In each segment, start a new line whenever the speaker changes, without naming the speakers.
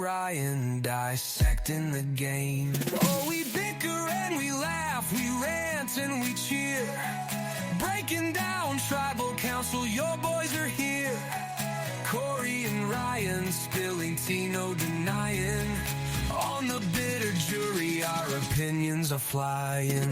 Ryan dissecting the game. Oh, we bicker and we laugh, we rant and we cheer. Breaking down tribal council, your boys are here. Corey and Ryan spilling tea, no denying. On the bitter jury, our opinions are flying.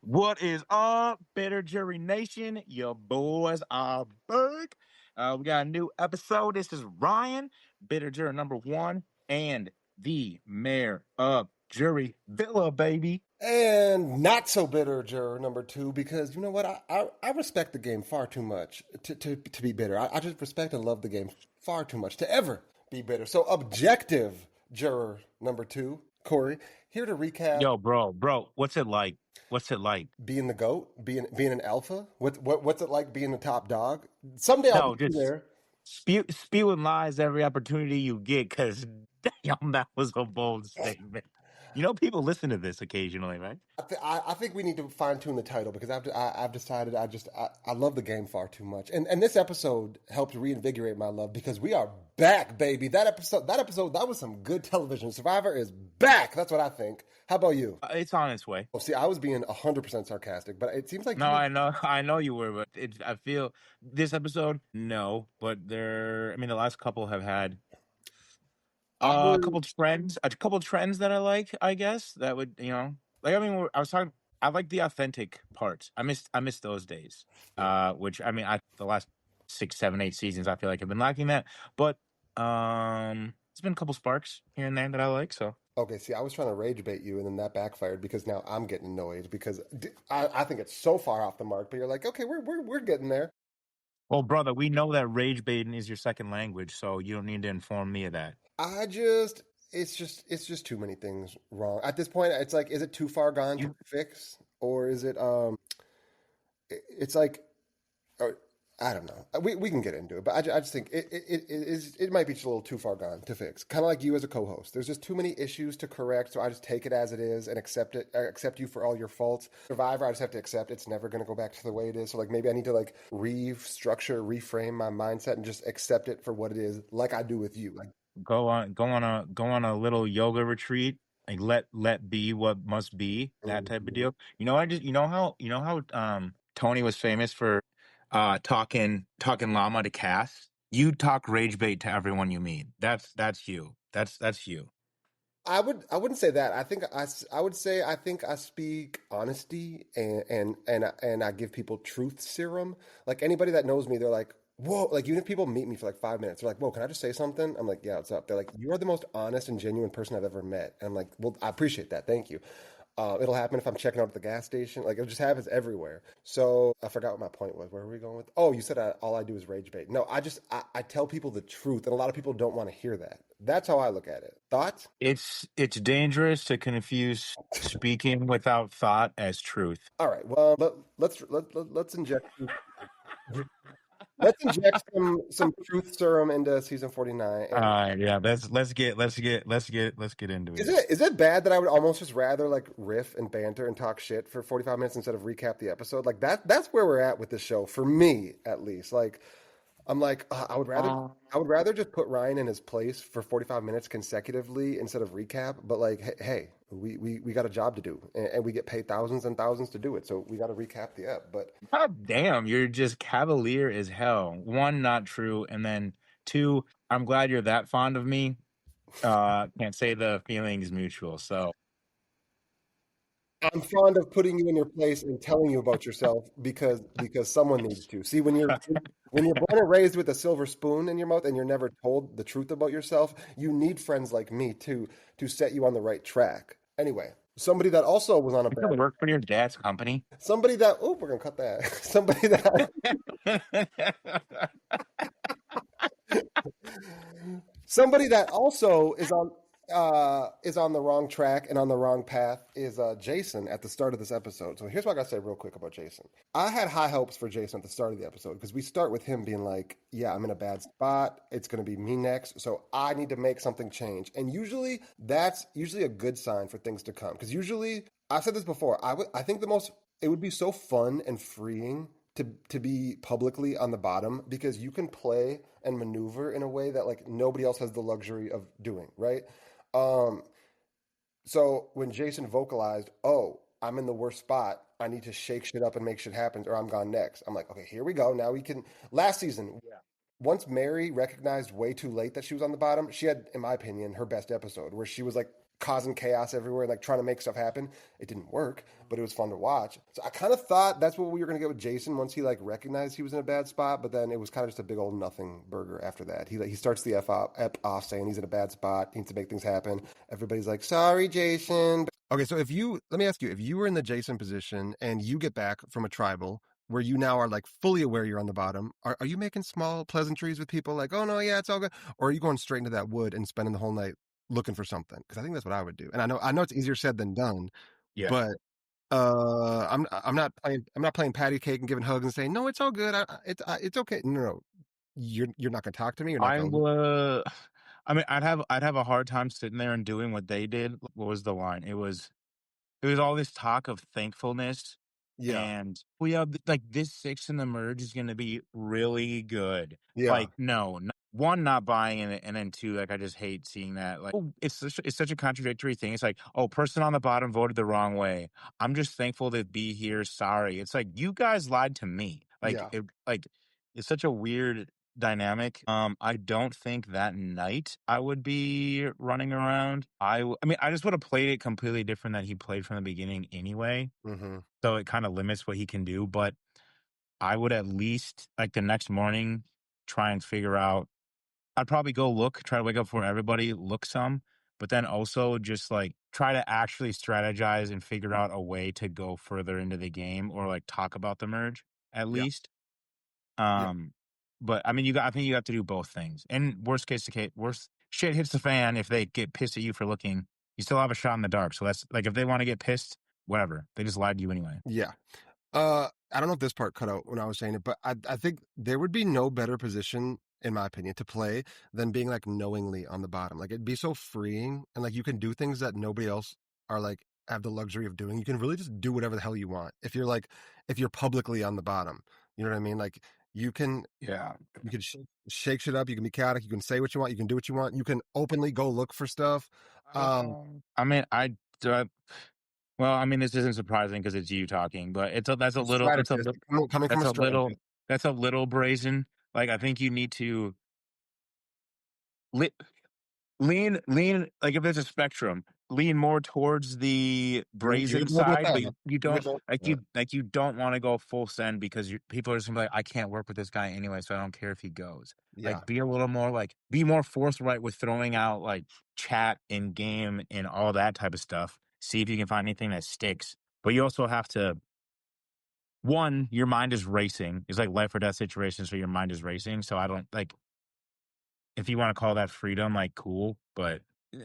What is up, Bitter Jury Nation? Your boys are back. We got a new episode. This is Ryan, Bitter Jury number 1, and the mayor of Jury Villa, baby.
And not so bitter juror number 2, because you know what? I respect the game far too much to be bitter. I just respect and love the game far too much to ever be bitter. So objective juror number 2, Corey, here to recap.
Yo, bro, what's it like? What's it like
being the GOAT, being an alpha? What's it like being the top dog? Someday I'll be there.
Spewing lies every opportunity you get, because damn, that was a bold statement. You know, people listen to this occasionally, right?
I think we need to fine tune the title, because I've decided I love the game far too much, and this episode helped reinvigorate my love, because we are back, baby. That episode that was some good television. Survivor is back. That's what I think. How about you?
It's on its way.
Well, see, I was being 100% sarcastic, but it seems like
I know you were, but I feel this episode, no, but the last couple have had a couple trends that I like, I guess, that would, I was talking, I like the authentic parts. I missed those days, which, the last 6, 7, 8 seasons, I feel like I've been lacking that, but it's been a couple sparks here and there that I like, so.
Okay, see, I was trying to rage bait you, and then that backfired, because now I'm getting annoyed, because I think it's so far off the mark. But you're like, okay, we're getting there.
Well, brother, we know that rage baiting is your second language, so you don't need to inform me of that.
It's just too many things wrong at this point. It's like, is it too far gone to fix, or is it It's like, I don't know. We can get into it, but I just think it might be just a little too far gone to fix. Kind of like you as a co-host. There's just too many issues to correct, so I just take it as it is and accept it. Accept you for all your faults. Survivor, I just have to accept it's never going to go back to the way it is. So like maybe I need to like reframe my mindset and just accept it for what it is, like I do with you. Like
go on a little yoga retreat. Like let be what must be, that type of deal. You know how Tony was famous for talking llama to Cass. You talk rage bait to everyone you meet. That's you. That's you.
I wouldn't say that. I would say I think I speak honesty and I give people truth serum. Like anybody that knows me, they're like, whoa, like even if people meet me for like 5 minutes, they're like, whoa, can I just say something? I'm like, yeah, what's up? They're like, you are the most honest and genuine person I've ever met. And I'm like, well, I appreciate that. Thank you. It'll happen if I'm checking out at the gas station. Like it just happens everywhere. So I forgot what my point was. Where were we going with? Oh, you said all I do is rage bait. No, I tell people the truth, and a lot of people don't want to hear that. That's how I look at it. Thoughts?
It's dangerous to confuse speaking without thought as truth.
All right. Well, let's inject. Let's inject some truth serum into season 49.
Yeah, let's get into it.
Is it bad that I would almost just rather like riff and banter and talk shit for 45 minutes instead of recap the episode? Like that's where we're at with this show, for me at least. Like I'm like, I would rather just put Ryan in his place for 45 minutes consecutively instead of recap. But like, hey, we got a job to do, and we get paid thousands and thousands to do it. So we got to recap the ep. But
God damn, you're just cavalier as hell. 1, not true, and then 2, I'm glad you're that fond of me. Can't say the feeling is mutual. So
I'm fond of putting you in your place and telling you about yourself because someone needs to. See, when you're born and raised with a silver spoon in your mouth and you're never told the truth about yourself, you need friends like me to set you on the right track. Anyway, somebody that also was on a bad
work for your dad's company.
Somebody that we're gonna cut that. Somebody that somebody that also is on. is on the wrong track and on the wrong path is Jason at the start of this episode. So here's what I gotta say real quick about Jason. I had high hopes for Jason at the start of the episode because we start with him being like, "Yeah, I'm in a bad spot. It's gonna be me next, so I need to make something change." And usually that's usually a good sign for things to come because usually I've said this before. I think the most it would be so fun and freeing to be publicly on the bottom because you can play and maneuver in a way that like nobody else has the luxury of doing, right? Um, so when Jason vocalized, "Oh, I'm in the worst spot. I need to shake shit up and make shit happen, or I'm gone next." I'm like, okay, here we go. Now we can. Last season, once Mary recognized way too late that she was on the bottom, she had, in my opinion, her best episode where she was like causing chaos everywhere, like trying to make stuff happen. It didn't work, but it was fun to watch. So I kind of thought that's what we were going to get with Jason once he like recognized he was in a bad spot, but then it was kind of just a big old nothing burger after that. He starts the F off saying he's in a bad spot, needs to make things happen. Everybody's like, "Sorry, Jason." Okay, so let me ask you, if you were in the Jason position and you get back from a tribal where you now are like fully aware you're on the bottom, are you making small pleasantries with people like, "Oh no, yeah, it's all good," or are you going straight into that wood and spending the whole night looking for something? Because I think that's what I would do. And I know it's easier said than done,
Yeah.
but I'm not playing patty cake and giving hugs and saying, "No, it's all good. It's okay." No, no, no. You're not going to talk to me. You're not
I
going to.
would. I mean, I'd have a hard time sitting there and doing what they did. What was the line? It was all this talk of thankfulness
Yeah,
and we have like this six in the merge is going to be really good.
yeah,
Like, no, one, not buying it, and then two, like I just hate seeing that. Like, oh, it's such a contradictory thing. It's like, oh, person on the bottom voted the wrong way. I'm just thankful to be here. Sorry. It's like you guys lied to me.
yeah.
It's such a weird dynamic. I don't think that night I would be running around. I mean, I just would have played it completely different than he played from the beginning anyway.
Mm-hmm.
So it kind of limits what he can do. But I would at least like the next morning try and figure out. I'd probably go look, try to wake up for everybody, look some, but then also just like try to actually strategize and figure out a way to go further into the game or like talk about the merge at
Yeah,
least.
yeah,
Um, but I mean, I think you have to do both things. And worst shit hits the fan if they get pissed at you for looking. You still have a shot in the dark. So that's like if they want to get pissed, whatever. They just lied to you anyway.
yeah. I don't know if this part cut out when I was saying it, but I think there would be no better position, in my opinion, to play than being like knowingly on the bottom. Like it'd be so freeing and like you can do things that nobody else are like have the luxury of doing. You can really just do whatever the hell you want. If you're publicly on the bottom, you know what I mean? Like you can
Yeah.
you can shake shit up, you can be chaotic, you can say what you want, you can do what you want, you can openly go look for stuff.
I mean, well, I mean, this isn't surprising because it's you talking, but that's a little,
Strategist coming from
that's
a
a little,
strategist.
that's a little brazen. Like, I think you need to li- lean, like if there's a spectrum, lean more towards the
You're
brazen
good with
side, but
that.
you
You're
don't
good with
like
that.
you don't want to go full send because people are just gonna be like, I can't work with this guy anyway, so I don't care if he goes.
Yeah.
Like, be a little more like, be more forthright with throwing out like chat in game and all that type of stuff. See if you can find anything that sticks. But you also have to, one, your mind is racing. It's like life or death situation, so your mind is racing. So I don't like if you want to call that freedom, like cool. But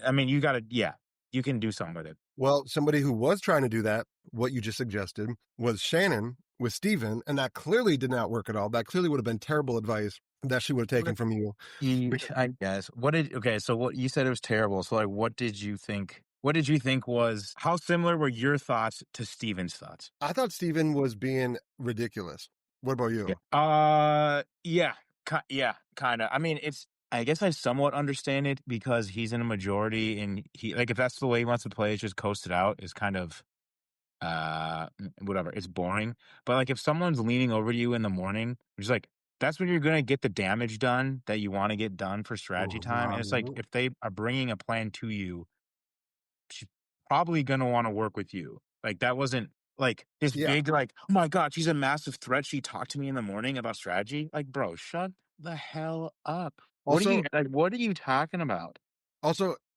I mean, you gotta, yeah, you can do something with it.
Well, somebody who was trying to do that, what you just suggested, was Shannon with Steven, and that clearly did not work at all. That clearly would have been terrible advice that she would have taken from you. Because
I guess. Okay, so what you said it was terrible. So like what did you think? What did you think was how similar were your thoughts to Steven's thoughts?
I thought Steven was being ridiculous. What about
Yeah.
you?
Yeah. Yeah, kind of. I mean, I guess I somewhat understand it because he's in a majority and he like if that's the way he wants to play, it's just coast it out is kind of whatever, it's boring. But like if someone's leaning over to you in the morning, it's like that's when you're gonna get the damage done that you want to get done for strategy time. And it's like
Mhm.
if they are bringing a plan to you, she's probably gonna want to work with you. Like that wasn't like this
Yeah.
big like, oh my god, she's a massive threat. She talked to me in the morning about strategy. Like, bro, shut the hell up.
Also,
What are you talking about?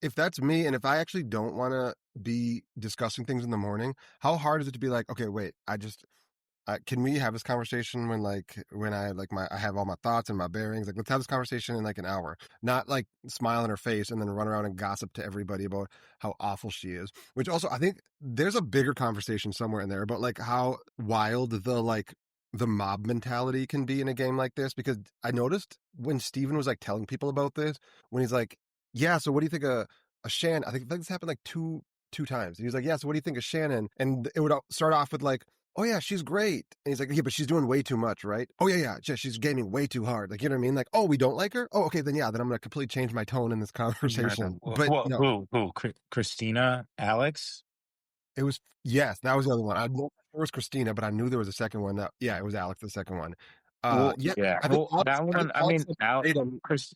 if that's me, and if I actually don't want to be discussing things in the morning, how hard is it to be like, okay, wait, Can we have this conversation when I have all my thoughts and my bearings? Like, let's have this conversation in like an hour, not like smile in her face and then run around and gossip to everybody about how awful she is. Which also, I think there's a bigger conversation somewhere in there about like how wild the mob mentality can be in a game like this. Because I noticed when Steven was like telling people about this, when he's like, "Yeah, so what do you think of a Shan?" I think this happened like two times. And he was like, "Yeah, so what do you think of Shannon?" And it would start off with like, "Oh yeah, she's great." And he's like, "Yeah, but she's doing way too much, right? Oh yeah, she's gaming way too hard." Like, you know what I mean? Like, "Oh, we don't like her? Oh, okay, then yeah, then I'm gonna completely change my tone in this conversation." But
Well,
no,
Christina, Alex?
it was yes, that was the other one. I know it was Christina, but I knew there was a second one. That yeah, it was Alex, the second one.
Well,
Yeah,
yeah.
I think
Well,
Alex.
that
I think
one, I
Alex
mean,
like, made him.
Chris,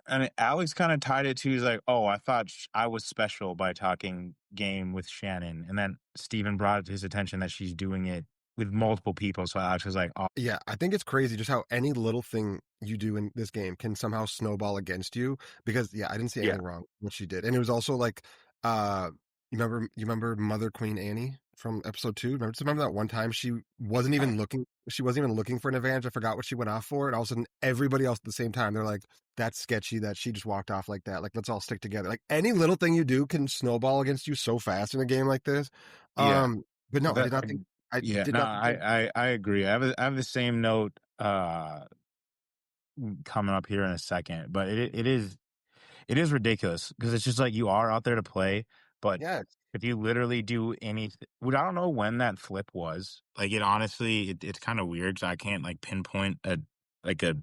and Alex kind of tied it to, he's like, oh, I thought I was special by talking game with Shannon. And then Steven brought it to his attention that she's doing it with multiple people. So Alex was like, oh,
Yeah, I think it's crazy just how any little thing you do in this game can somehow snowball against you. Because yeah, I didn't see
yeah,
anything wrong with what she did, and it was also like, you remember Mother Queen Annie from episode 2? Remember that one time she wasn't even looking. She wasn't even looking for an advantage. I forgot what she went off for, and all of a sudden everybody else at the same time they're like, "That's sketchy that she just walked off like that. Like, let's all stick together." Like any little thing you do can snowball against you so fast in a game like this.
yeah.
But no, I
That,
did not think. I
yeah,
did
no,
not think.
I agree. I have the same note coming up here in a second, but it is ridiculous because it's just like you are out there to play, but
Yeah,
if you literally do anything, I don't know when that flip was. Like it honestly, it's kind of weird. So I can't like pinpoint like a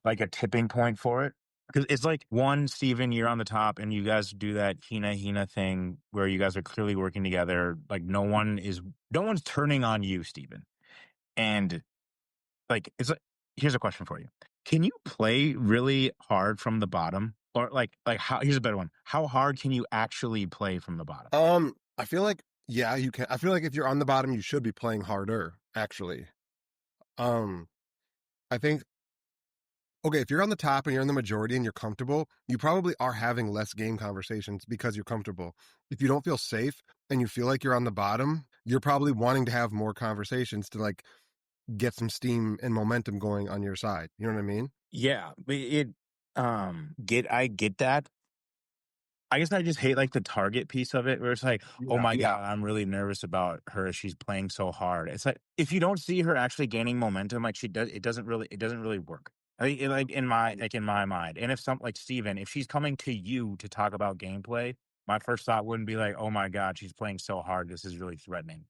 a tipping point for it because it's like one, Steven, you're on the top, and you guys do that Hina thing where you guys are clearly working together. Like no one's turning on you, Steven, and like, it's like here's a question for you. Can you play really hard from the bottom? Or like how here's a better one. How hard can you actually play from the bottom?
I feel like yeah, you can. I feel like if you're on the bottom, you should be playing harder, actually. Um, I think okay, if you're on the top and you're in the majority and you're comfortable, you probably are having less game conversations because you're comfortable. If you don't feel safe and you feel like you're on the bottom, you're probably wanting to have more conversations to like get some steam and momentum going on your side. You know what I mean?
Yeah, but I get that. I guess I just hate like the target piece of it where it's like, oh
Yeah.
my God, I'm really nervous about her. She's playing so hard. It's like if you don't see her actually gaining momentum, like she does, it doesn't really work. Like in my mind. And if like Steven, if she's coming to you to talk about gameplay, my first thought wouldn't be like, oh my God, she's playing so hard. This is really threatening.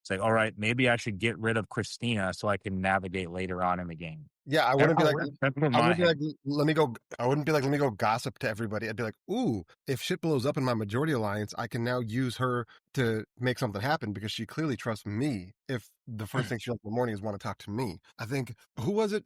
It's like, all right, maybe I should get rid of Christina so I can navigate later on in the game.
Yeah,
That's how it works. That's in
I
my
wouldn't be
head.
like, let me go. I wouldn't be like, let me go gossip to everybody. I'd be like, ooh, if shit blows up in my majority alliance, I can now use her to make something happen because she clearly trusts me. If the first thing she does in the morning is want to talk to me, I think who was it?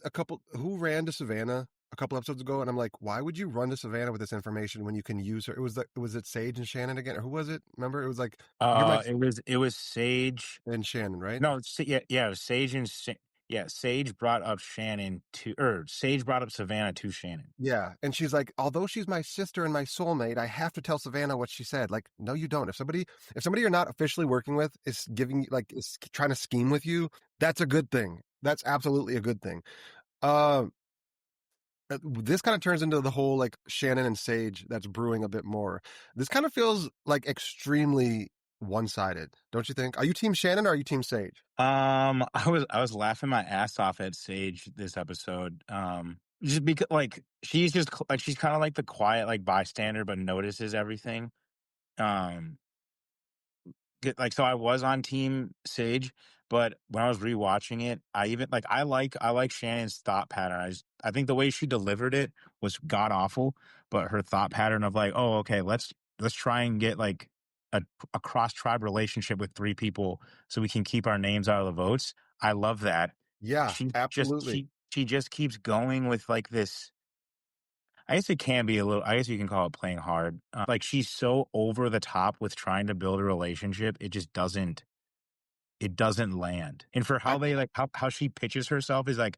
Who ran to Savannah a couple episodes ago, and I'm like, why would you run to Savannah with this information when you can use her? It was like, was it Sage and Shannon again, or who was it? Remember, it was like, you're my
It was Sage.
and Shannon, right?
No, yeah, it was Sage yeah, Sage brought up Sage brought up Savannah to Shannon.
Yeah, and she's like, although she's my sister and my soulmate, I have to tell Savannah what she said. Like, no, you don't. If somebody you're not officially working with is giving like is trying to scheme with you, that's a good thing. That's absolutely a good thing. Um, this kind of turns into the whole like Shannon and Sage that's brewing a bit more. This kind of feels like extremely one-sided, don't you think? Are you team Shannon or are you team Sage?
I was laughing my ass off at Sage this episode. Just because like she's just like she's kind of like the quiet like bystander, but notices everything. Um, like so I was on team Sage, but when I was rewatching it, I like Shannon's thought pattern. I think the way she delivered it was god awful, but her thought pattern of like, oh, okay, let's try and get like a cross tribe relationship with three people so we can keep our names out of the votes. I love that.
Yeah, absolutely.
She just keeps going with like this. I guess it can be a little. I guess you can call it playing hard. Like she's so over the top with trying to build a relationship, it just doesn't. It doesn't land. And for
I
how they like how she pitches herself is like,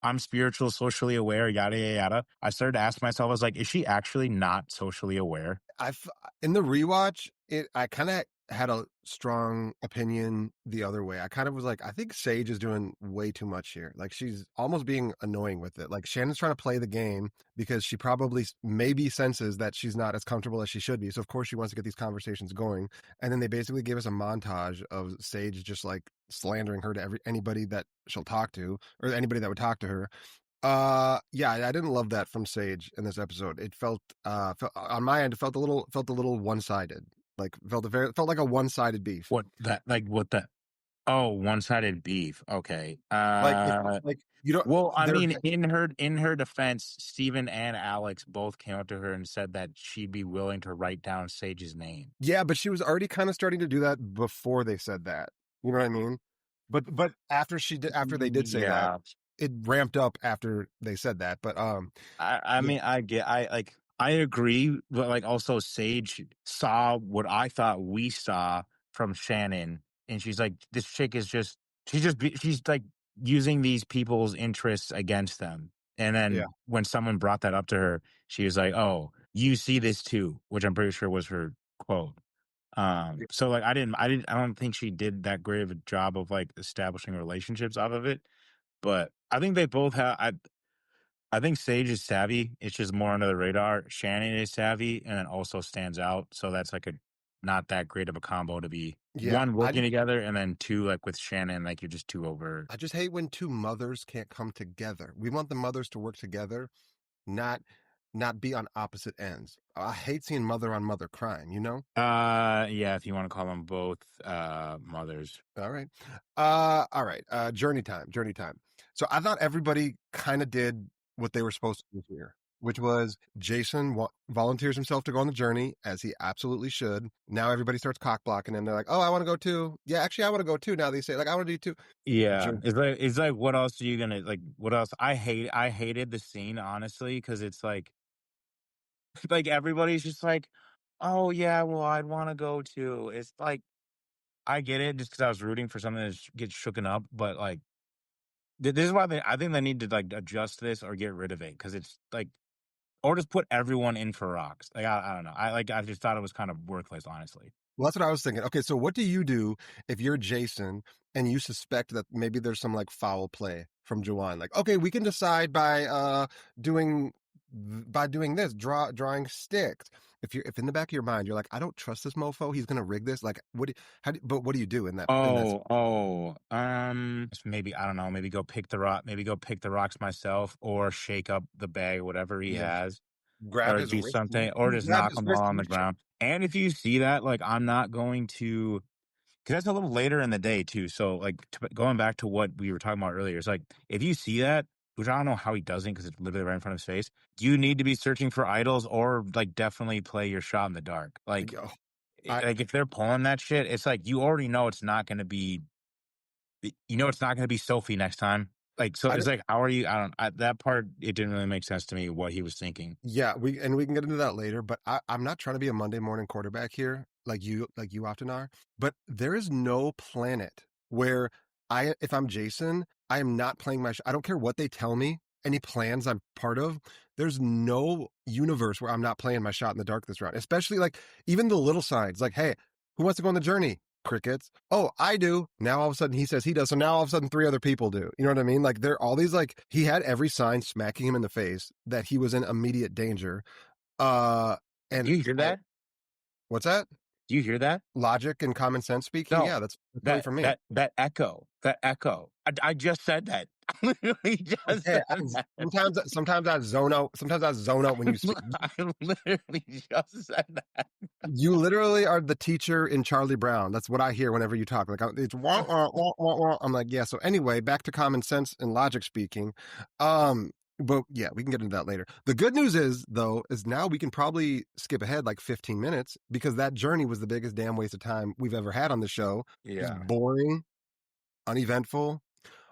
I'm spiritual, socially aware, yada yada yada. I started to ask myself, I was like, is she actually not socially aware?
I've in the rewatch, I kind of had a strong opinion the other way. I kind of was like, I think Sage is doing way too much here. Like she's almost being annoying with it. Like Shannon's trying to play the game because she probably maybe senses that she's not as comfortable as she should be. So of course she wants to get these conversations going. And then they basically give us a montage of Sage just like slandering her to anybody that she'll talk to or anybody that would talk to her. Yeah, I didn't love that from Sage in this episode. It felt on my end, it felt a little one-sided. Like felt like a one-sided beef.
What that like what the Oh, one-sided beef. Okay.
Like you don't
Well, I
they're
mean, in her defense, Steven and Alex both came up to her and said that she'd be willing to write down Sage's name.
yeah, but she was already kind of starting to do that before they said that. You know what I mean? But after they did say that,
Yeah.
it ramped up after they said that. But
I
yeah,
mean, I agree, but like also Sage saw what I thought we saw from Shannon, and she's like, this chick is just she's like using these people's interests against them. And
yeah,
then when someone brought that up to her, she was like, "Oh, you see this too," which I'm pretty sure was her quote. So like I don't think she did that great of a job of like establishing relationships off of it. But I think they both have. I think Sage is savvy. It's just more under the radar. Shannon is savvy and then also stands out. So that's like a not that great of a combo to be
yeah.
one working together and then two like with Shannon, like you're just too over.
I just hate when two mothers can't come together. We want the mothers to work together, not not be on opposite ends. I hate seeing mother on mother crime, you know?
Yeah, if you want to call them both mothers.
All right. All right. Journey time, journey time. So I thought everybody kind of did what they were supposed to do here, which was Jason volunteers himself to go on the journey, as he absolutely should. Now everybody starts cock blocking and they're like, oh, I want to go too. Yeah, actually, I want to go too. Now they say, like, I want to do too.
Yeah,
Jer-
it's like what else are you gonna like? What else? I hated the scene honestly because it's like everybody's just like, oh yeah, well I'd want to go too. It's like I get it just because I was rooting for something to get shooken up, but like this is why I think they need to like adjust this or get rid of it because it's like or just put everyone in for rocks. Like I don't know. I just thought it was kind of worthless, honestly.
Well, that's what I was thinking. Okay, so what do you do if you're Jason and you suspect that maybe there's some like foul play from Juwan? Like, okay, we can decide doing doing this, drawing sticks. If in the back of your mind you're like, I don't trust this mofo, he's gonna rig this. Like, but what do you do in that?
Maybe I don't know. Maybe go pick the rock. Maybe go pick the rocks myself, or shake up the bag, whatever he
Yeah,
has,
grab
or
his
do
wrist,
something, or just
grab
knock
his
them all
wrist.
on the ground. And if you see that, like, I'm not going to, because that's a little later in the day too. So, like, going back to what we were talking about earlier, it's like if you see that, which I don't know how he doesn't, because it's literally right in front of his face. You need to be searching for idols, or like definitely play your shot in the dark.
Yo, I
Like if they're pulling that shit, it's like you already know it's not going to be it's not going to be Sophie next time. Like, so
I
it's like, how are you? That part, it didn't really make sense to me what he was thinking.
Yeah, we can get into that later, but I'm not trying to be a Monday morning quarterback here, like you often are. But there is no planet where if I'm Jason, I am not playing I don't care what they tell me, any plans I'm part of. There's no universe where I'm not playing my shot in the dark this round. Especially like even the little signs, like, hey, who wants to go on the journey? Crickets. Oh, I do. Now all of a sudden he says he does. So now all of a sudden three other people do. You know what I mean? Like there are all these like he had every sign smacking him in the face that he was in immediate danger. Uh
Do
and
you hear
I
that?
what's that?
Do you hear that?
Logic and common sense speaking?
No,
Yeah, that's coming from me.
that echo, that echo. I just said that. I literally just
Okay.
said that.
Sometimes I zone out. Sometimes I zone out when you speak.
I literally just said that.
You literally are the teacher in Charlie Brown. That's what I hear whenever you talk. Like it's wah, wah, wah, wah, wah. I'm like, yeah. So anyway, back to common sense and logic speaking. But yeah, we can get into that later. The good news is though, is now we can probably skip ahead like 15 minutes because that journey was the biggest damn waste of time we've ever had on the show. Just
Yeah.
boring, uneventful.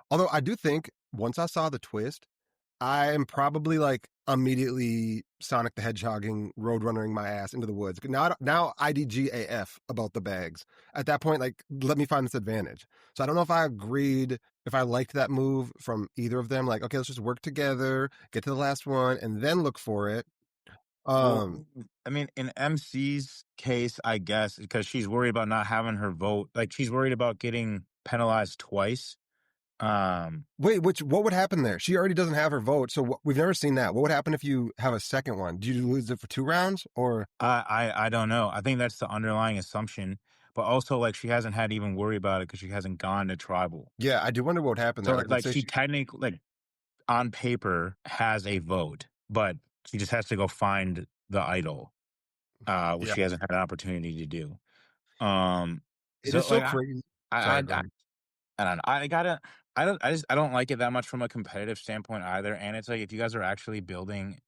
Although I do think once I saw the twist, I'm probably like immediately Sonic the Hedgehogging, roadrunnering my ass into the woods. Now IDG AF about the bags. At that point, like, let me find this advantage. So I don't know if I agreed, if I liked that move from either of them. Like, okay, let's just work together, get to the last one, and then look for it.
Well,
Um,
I mean, in MC's case, I guess, because she's worried about not having her vote. Like she's worried about getting penalized twice. Um,
wait, what would happen there? She already doesn't have her vote, so we've never seen that. What would happen if you have a second one? Do you lose it for 2 rounds or?
I don't know. I think that's the underlying assumption, but also like she hasn't had to even worry about it because she hasn't gone to tribal.
Yeah, I do wonder what would happen there.
So
Like, let's
like
say
she
she,
technically like on paper has a vote, but she just has to go find the idol, which
yeah,
she hasn't had an opportunity to do. Um,
it
so
is so
like
crazy.
I,
Sorry,
I,
go
I,
ahead.
I don't know. I don't like it that much from a competitive standpoint either. And it's like if you guys are actually building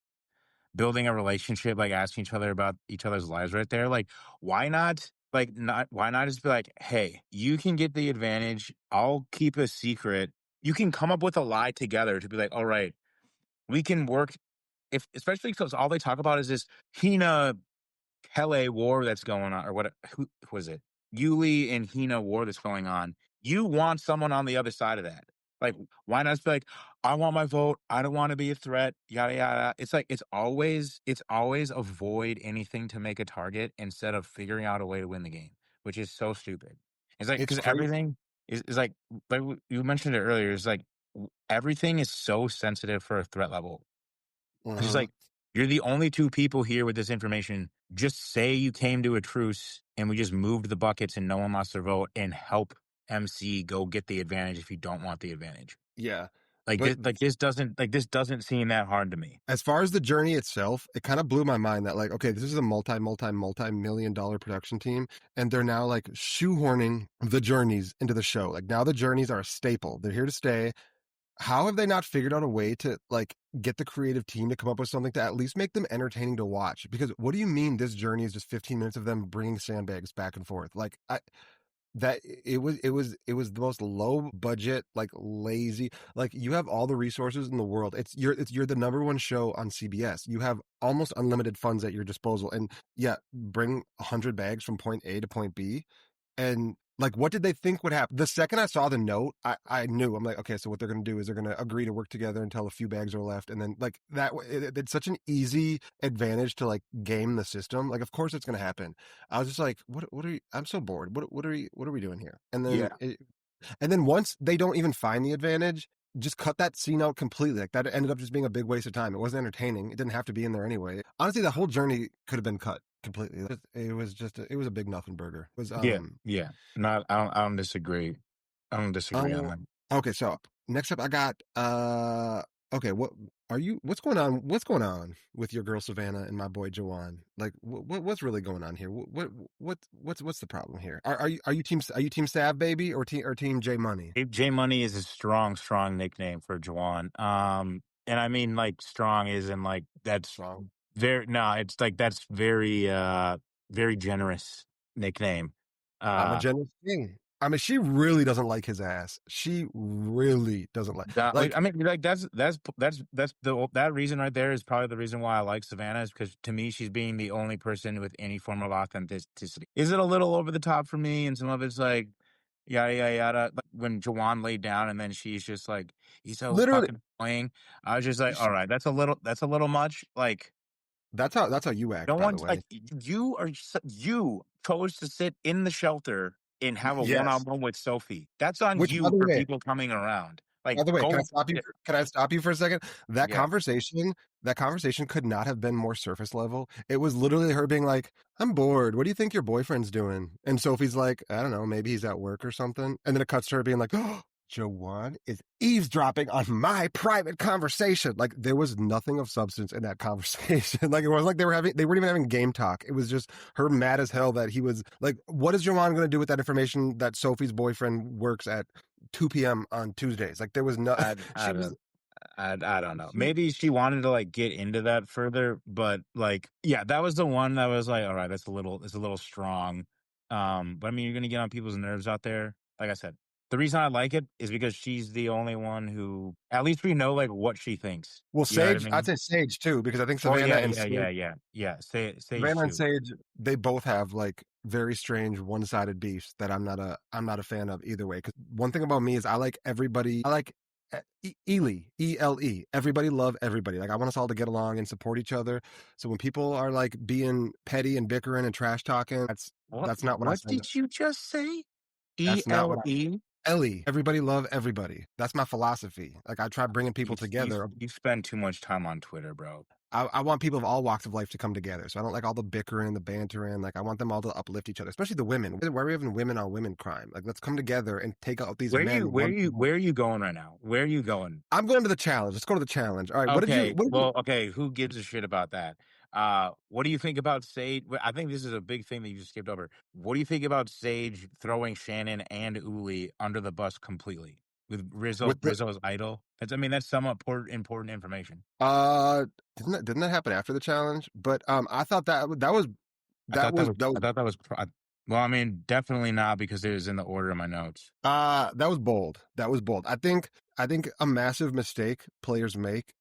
a relationship, like asking each other about each other's lives right there, like why not just be like, hey, you can get the advantage. I'll keep a secret. You can come up with a lie together to be like, all right, we can work if especially because all they talk about is this Hina Pele war that's going on, or what? Who was it? Yuli and Hina war that's going on. You want someone on the other side of that. Like, why not just be like, I want my vote. I don't want to be a threat. Yada yada. It's like it's always avoid anything to make a target instead of figuring out a way to win the game, which is so stupid. It's like
It's
because
crazy.
everything is like you mentioned it earlier. It's like everything is so sensitive for a threat level. It's just
Hmm.
like, you're the only two people here with this information. Just say you came to a truce and we just moved the buckets and no one lost their vote and help MC go get the advantage if you don't want the advantage.
Yeah,
Like
but
this doesn't seem that hard to me.
as far as the journey itself, it kind of blew my mind that like, okay, this is a multi-million-dollar production team, and they're now like shoehorning the journeys into the show. Like now the journeys are a staple. They're here to stay. How have they not figured out a way to like get the creative team to come up with something to at least make them entertaining to watch? Because what do you mean this journey is just 15 minutes of them bringing sandbags back and forth? Like that it was the most low budget, like lazy, like you have all the resources in the world. You're the number one show on CBS. You have almost unlimited funds at your disposal. And yeah, bring 100 bags from point A to point B. And like, what did they think would happen? The second I saw the note, I knew. I'm like, okay, so what they're going to do is they're going to agree to work together until a few bags are left. And then, like, it's such an easy advantage to like game the system. Like, of course it's going to happen. I was just like, what are you? I'm so bored. What are we doing here?
Yeah.
And then once they don't even find the advantage, just cut that scene out completely. Like, that ended up just being a big waste of time. It wasn't entertaining. It didn't have to be in there anyway. Honestly, the whole journey could have been cut completely. It was a big nothing burger. It was
Yeah. Yeah. Not I don't disagree. I don't disagree on
uh,
that.
okay, so next up I got okay, what's going on? What's going on with your girl Savannah and my boy Jawan? Like what's really going on here? What's the problem here? Are you team Sav baby or team J Money?
J Money is a strong, strong nickname for Juwan. And I mean like strong is in like that's
Strong.
very no, it's like that's very very generous nickname.
I'm a
Uh
generous king. I mean, she really doesn't like his ass. She really doesn't
like
like
I mean like that's that reason right there is probably the reason why I like Savannah is because to me she's being the only person with any form of authenticity. Is it a little over the top for me? And some of it's like yada yada yada. Like when Jawan laid down and then she's just like he's so
literally.
fucking annoying. I was just like, all right, that's a little much. Like
That's how you
no
act, by the
one's
way.
like you chose to sit in the shelter and have a one on
Yes.
one with Sophie. That's on
Which, by
you
the
for
way,
people coming around. Like
By the way, can I
go.
stop you? Can I stop you for a second? That
Yeah.
conversation, that conversation could not have been more surface level. It was literally her being like, "I'm bored. What do you think your boyfriend's doing?" And Sophie's like, "I don't know. Maybe he's at work or something." And then it cuts to her being like, "Oh, Jawan is eavesdropping on my private conversation." Like there was nothing of substance in that conversation. Like it wasn't like they weren't even having game talk. It was just her mad as hell that he was like, "What is Jawan going to do with that information that Sophie's boyfriend works at 2 p.m. on Tuesdays?" Like there was no,
I
she
I
was,
don't I don't know.
she,
Maybe she wanted to like get into that further, but like yeah, that was the one that was like, all right, it's a little strong. But I mean, you're gonna get on people's nerves out there. Like I said, the reason I like it is because she's the only one who at least we know like what she thinks.
well,
You know what I
Sage, I'd
mean?
say Sage too, because I think
Oh
Savannah and Sage,
yeah. Sage
Savannah and
too.
Sage, they both have like very strange one-sided beefs that I'm not a fan of either way. Because one thing about me is I like everybody. I like Ely, ELE. Everybody love everybody. Like I want us all to get along and support each other. So when people are like being petty and bickering and trash talking,
What
that's not what I
what
signed up.
did you just say?
That's not what
ELE?
Ellie. Everybody love everybody. That's my philosophy. Like I try bringing people together.
You spend too much time on Twitter, bro.
I want people of all walks of life to come together. So I don't like all the bickering, the bantering. Like I want them all to uplift each other, especially the women. Why are we having women on women crime? Like let's come together and take out these men.
Where are you going right now? Where are you going?
I'm going to the challenge. Let's go to the challenge. All right.
Okay, well, okay, who gives a shit about that? What do you think about Sage? I think this is a big thing that you just skipped over. What do you think about Sage throwing Shannon and Uli under the bus completely with
with the
Rizzo's idol? That's somewhat important information.
uh didn't that happen after the challenge? But I thought
I thought that was well, I mean, definitely not because it was in the order of my notes.
that was bold. That was bold. I think a massive mistake players make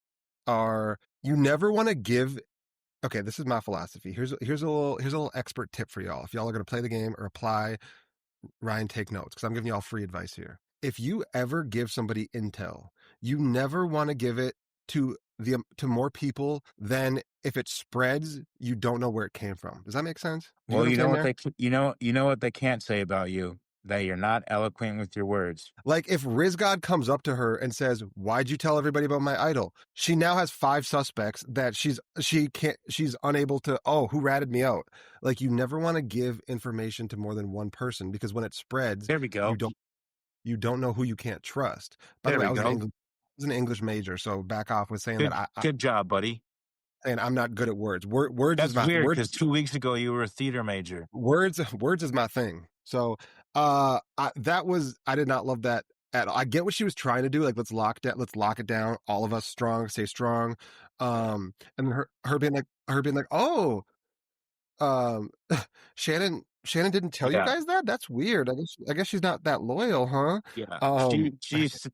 are you never want to give. Okay, this is my philosophy. Here's a little expert tip for y'all. If y'all are going to play the game or apply, Ryan, take notes because I'm giving y'all free advice here. If you ever give somebody intel, you never want to give it to more people than if it spreads, you don't know where it came from. Does that make sense? Do you get
Well,
what I'm
you know
saying
what
there?
you know what they can't say about you, that you're not eloquent with your words.
Like if Rizgod comes up to her and says, "Why'd you tell everybody about my idol?" She now has 5 suspects that she's unable to. Oh, who ratted me out? Like you never want to give information to more than one person because when it spreads,
There we
you
go.
don't know who you can't trust. By the
There
way,
we go.
I was an English major, so back off with saying that
Good job, buddy.
saying I'm not good at words. Words is
That's
my
weird
words
because 2 weeks ago you were a theater major.
words is my thing. So I did not love that at all. I get what she was trying to do. Like let's lock it down. All of us strong, stay strong. And her being like, oh, um, Shannon didn't tell you
Yeah.
guys that. That's weird. I guess she's not that loyal, huh?
Yeah.
Um,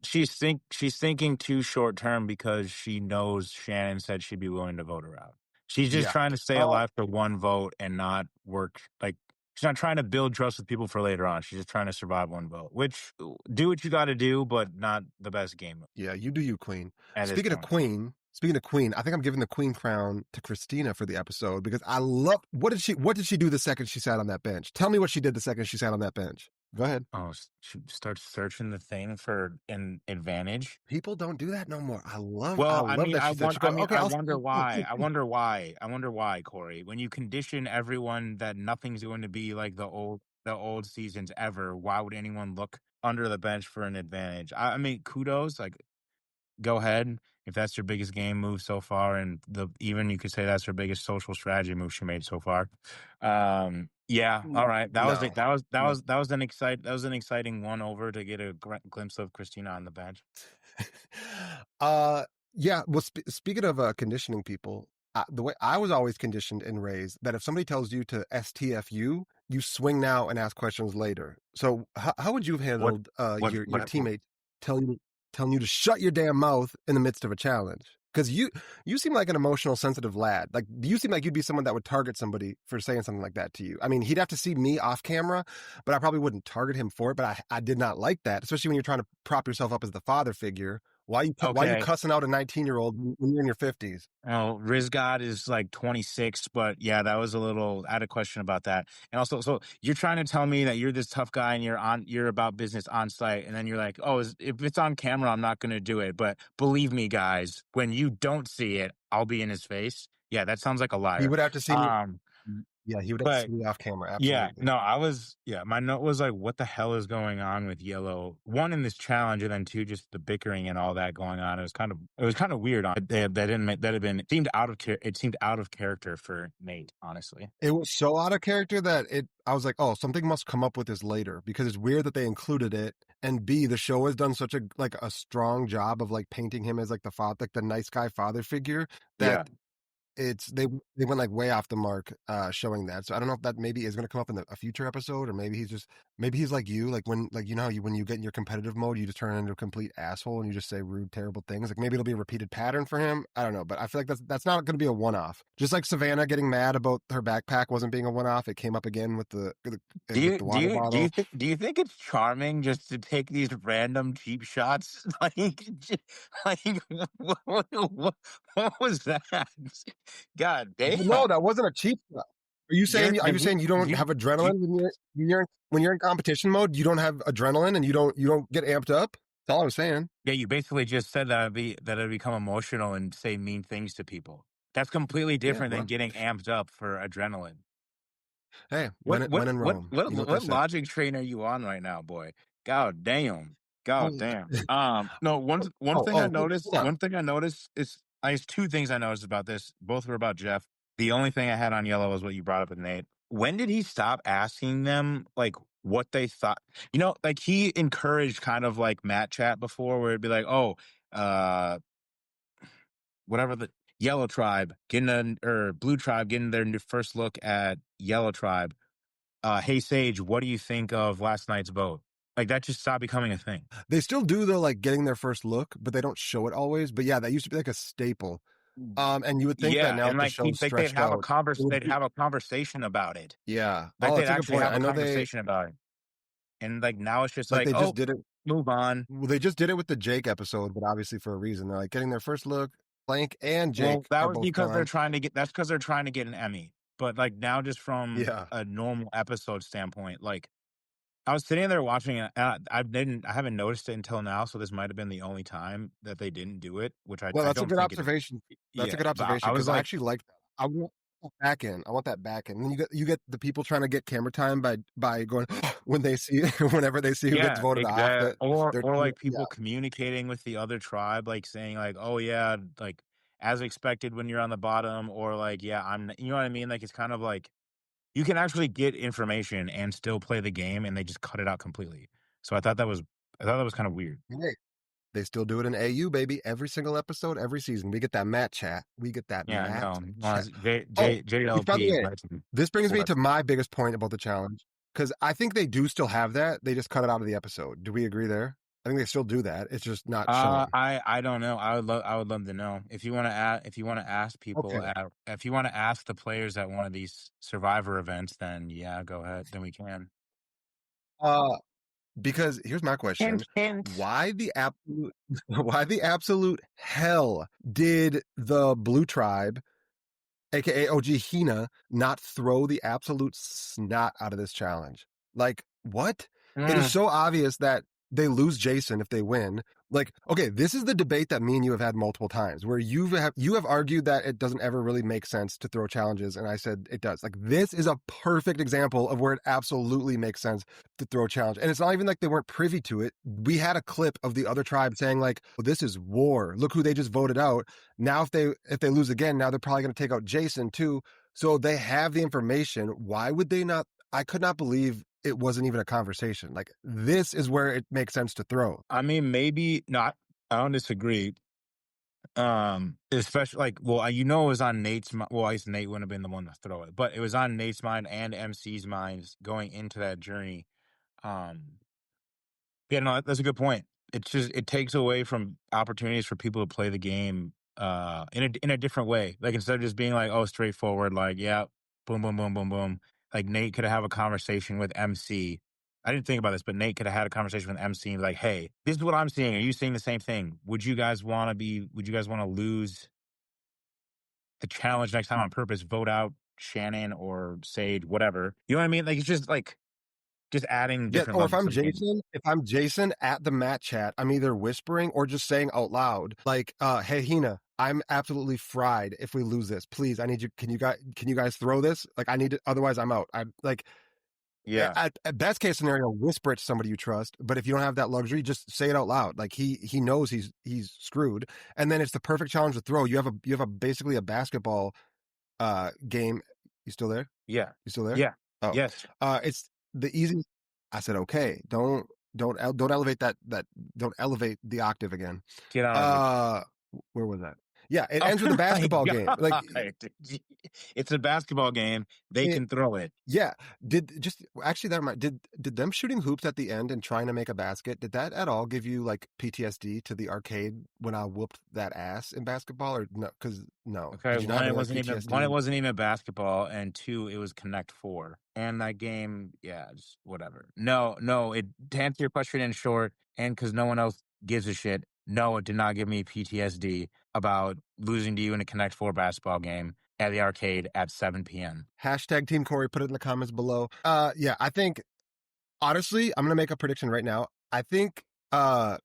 She's thinking too short term because she knows Shannon said she'd be willing to vote her out. She's just
yeah.
trying to stay
Uh,
alive for one vote and not work like she's not trying to build trust with people for later on. She's just trying to survive one vote. Which do what you got to do, but not the best game
yeah, you do you, Queen.
at this
Speaking of
point.
Queen, speaking of Queen, I think I'm giving the Queen crown to Christina for the episode because I love what did she do the second she sat on that bench? Tell me what she did the second she sat on that bench. Go ahead.
Oh, she starts searching the thing for an advantage.
People don't do that no more. I
Well,
love that she said she go, okay,
I
I'll
wonder
oh,
why.
cool,
I
cool.
wonder why. I wonder why, Corey. When you condition everyone that nothing's going to be like the old seasons ever, why would anyone look under the bench for an advantage? I mean, kudos. Like, go ahead if that's your biggest game move so far, and the even you could say that's her biggest social strategy move she made so far. Yeah. All right. That was
No.
it.
No.
that was an exciting one over to get a glimpse of Christina on the bench.
uh yeah, well speaking of conditioning people, the way I was always conditioned and raised that if somebody tells you to STFU, you swing now and ask questions later. So how would you have
What
handled your
what
teammate telling you telling you to shut your damn mouth in the midst of a challenge? Because you seem like an emotional, sensitive lad. Like you seem like you'd be someone that would target somebody for saying something like that to you. I mean, he'd have to see me off camera, but I probably wouldn't target him for it. But I did not like that, especially when you're trying to prop yourself up as the father figure. Why you
Okay.
cussing out a 19-year-old when you're in your 50s?
Oh, Rizgod is like 26, but yeah, that was a little. I had a question about that. And also, so you're trying to tell me that you're this tough guy and you're about business on site, and then you're like, oh, if it's on camera, I'm not going to do it. But believe me, guys, when you don't see it, I'll be in his face. Yeah, that sounds like a
He
liar.
would have to see me.
Um,
Yeah, he would have to
but
see me off camera.
yeah,
Absolutely.
no, my note was like, what the hell is going on with Yellow? One, in this challenge, and then two, just the bickering and all that going on. It was kind of weird. That didn't make, that had been, it seemed out of character for Nate, honestly.
It was so out of character that I was like, oh, something must come up with this later because it's weird that they included it. And B, the show has done such a strong job of like painting him as like the father, like the nice guy father figure that
Yeah.
it's they went like way off the mark showing that. So I don't know if that maybe is going to come up in a future episode, or maybe he's like you, like when like you know how when you get in your competitive mode, you just turn into a complete asshole and you just say rude, terrible things. Like maybe it'll be a repeated pattern for him. I don't know, but I feel like that's not going to be a one off. Just like Savannah getting mad about her backpack wasn't being a one off, it came up again with with the water bottle.
Do you think it's charming just to take these random cheap shots? Like, what was that? God damn!
Well, no, that wasn't a cheap shot.
You're
Are
the
you saying you
do
don't
you,
have
do you,
adrenaline when you're in competition mode? You don't have adrenaline and you don't get amped up? That's all I'm saying.
yeah, you basically just said that I'd become emotional and say mean things to people. That's completely
Yeah,
different than
well,
getting amped up for adrenaline.
hey, when in Rome, you know what they
What
say.
logic train are you on right now, boy? God damn. God
Oh,
damn. No,
hold on.
one thing I noticed is I guess two things I noticed about this. Both were about Jeff. The only thing I had on yellow was what you brought up with Nate. When did he stop asking them like what they thought? You know, like he encouraged kind of like Matt chat before where it'd be like, oh, uh whatever the yellow tribe getting or blue tribe getting their first look at yellow tribe. Hey Sage, what do you think of last night's vote? Like that just stopped becoming a thing.
They still do though, like getting their first look, but they don't show it always. But yeah, that used to be like a staple. And you would think that
Yeah,
now
and
that the
like
show's
like they'd
stretched out, it would
they'd
be,
have a conversation about it.
yeah.
Like
Oh,
they'd
that's a good
actually
point.
have
I
a
know
conversation about it. And like now it's just like,
they just
oh,
did it.
move on.
Well, they just did it with the Jake episode, but obviously for a reason. They're like getting their first look. Blank and
Well,
Jake
that
are
was
both
because they're
gone.
trying to get that's because they're trying to get an Emmy. But like now just from
Yeah.
a normal episode standpoint, like I was sitting there watching it. And I haven't noticed it until now. So this might have been the only time that they didn't do it, which
No,
I
that's a
don't
good
think it.
observation. That's a
Yeah,
good
but
observation
I was
because I
like,
actually like that. I want that back in. I want that back in. And then you get the people trying to get camera time by going when they see whenever they see who gets
yeah,
voted off
exactly.
that they're
Or like
yeah.
people communicating with the other tribe, like saying like, oh yeah, like as expected when you're on the bottom, or like, yeah, you know what I mean? Like it's kind of like you can actually get information and still play the game, and they just cut it out completely. So I thought that was kind of weird.
Hey, they still do it in AU, baby. Every single episode, every season. We get that Matt chat. We get that
Yeah,
Matt
no, well,
chat. Oh, which by the
JLP.
way, this brings me
What?
to my biggest point about the challenge. Because I think they do still have that. They just cut it out of the episode. Do we agree there? I think they still do that. It's just not shown.
I don't know. I would love to know if you want to ask
Okay.
people if you want to ask the players at one of these Survivor events, then yeah, go ahead. Then we can.
Uh, because here's my question.
Hint, hint.
Why the absolute why the absolute hell did the Blue Tribe, aka OG Hina, not throw the absolute snot out of this challenge? Like, what? It is
Mm,
so obvious that they lose Jason if they win. Like, okay, this is the debate that me and you have had multiple times where you have argued that it doesn't ever really make sense to throw challenges, and I said it does. Like, this is a perfect example of where it absolutely makes sense to throw a challenge. And it's not even like they weren't privy to it. We had a clip of the other tribe saying, like, well, this is war. Look who they just voted out. Now if they lose again, now they're probably gonna take out Jason too. So they have the information. Why would they not? I could not believe it wasn't even a conversation. Like, this is where it makes sense to throw.
I mean, maybe not. I don't disagree. Especially like, well, you know, it was on Nate's mind. Well, I guess Nate wouldn't have been the one to throw it, but it was on Nate's mind and MC's minds going into that journey. Um, Yeah, no, that's a good point. It's just it takes away from opportunities for people to play the game in a different way. Like instead of just being like, oh, straightforward, like, yeah, boom, boom, boom, boom, boom. Like Nate could have a conversation with MC. I didn't think about this, but Nate could have had a conversation with MC and be like, hey, this is what I'm seeing. Are you seeing the same thing? Would you guys want to lose the challenge next time on purpose? Vote out Shannon or Sage, whatever. You know what I mean? Like it's just like just adding
Yeah,
different
or
levels to the game.
If I'm Jason at the mat chat, I'm either whispering or just saying out loud, like, hey Hina, I'm absolutely fried if we lose this. Please, I need you. Can you guys throw this? Like, I need it, otherwise I'm out. I'm like,
Yeah.
at best case scenario, whisper it to somebody you trust. But if you don't have that luxury, just say it out loud. Like he knows he's screwed. And then it's the perfect challenge to throw. You have a basically a basketball game. You still there?
Yeah.
You still there?
Yeah.
Oh,
Yes.
it's the easiest. I said, okay, don't elevate that don't elevate the octave again.
Get out of it.
Uh, where was that? Yeah, it
Oh
ends with a
my
basketball game. Like
god! It's a basketball game. They
it,
can throw it.
yeah. Did just actually that remind did them shooting hoops at the end and trying to make a basket, did that at all give you like PTSD to the arcade when I whooped that ass in basketball or no? Because no.
Okay,
Did you not
one,
have
it
any like
wasn't even one,
PTSD?
it wasn't even basketball, and two, it was Connect Four. And that game, yeah, just whatever. No, no, it to answer your question in short, and because no one else gives a shit, no, it did not give me PTSD about losing to you in a Connect Four basketball game at the arcade at 7 p.m.
Hashtag Team Corey, put it in the comments below. Yeah, I think honestly, I'm gonna make a prediction right now. I think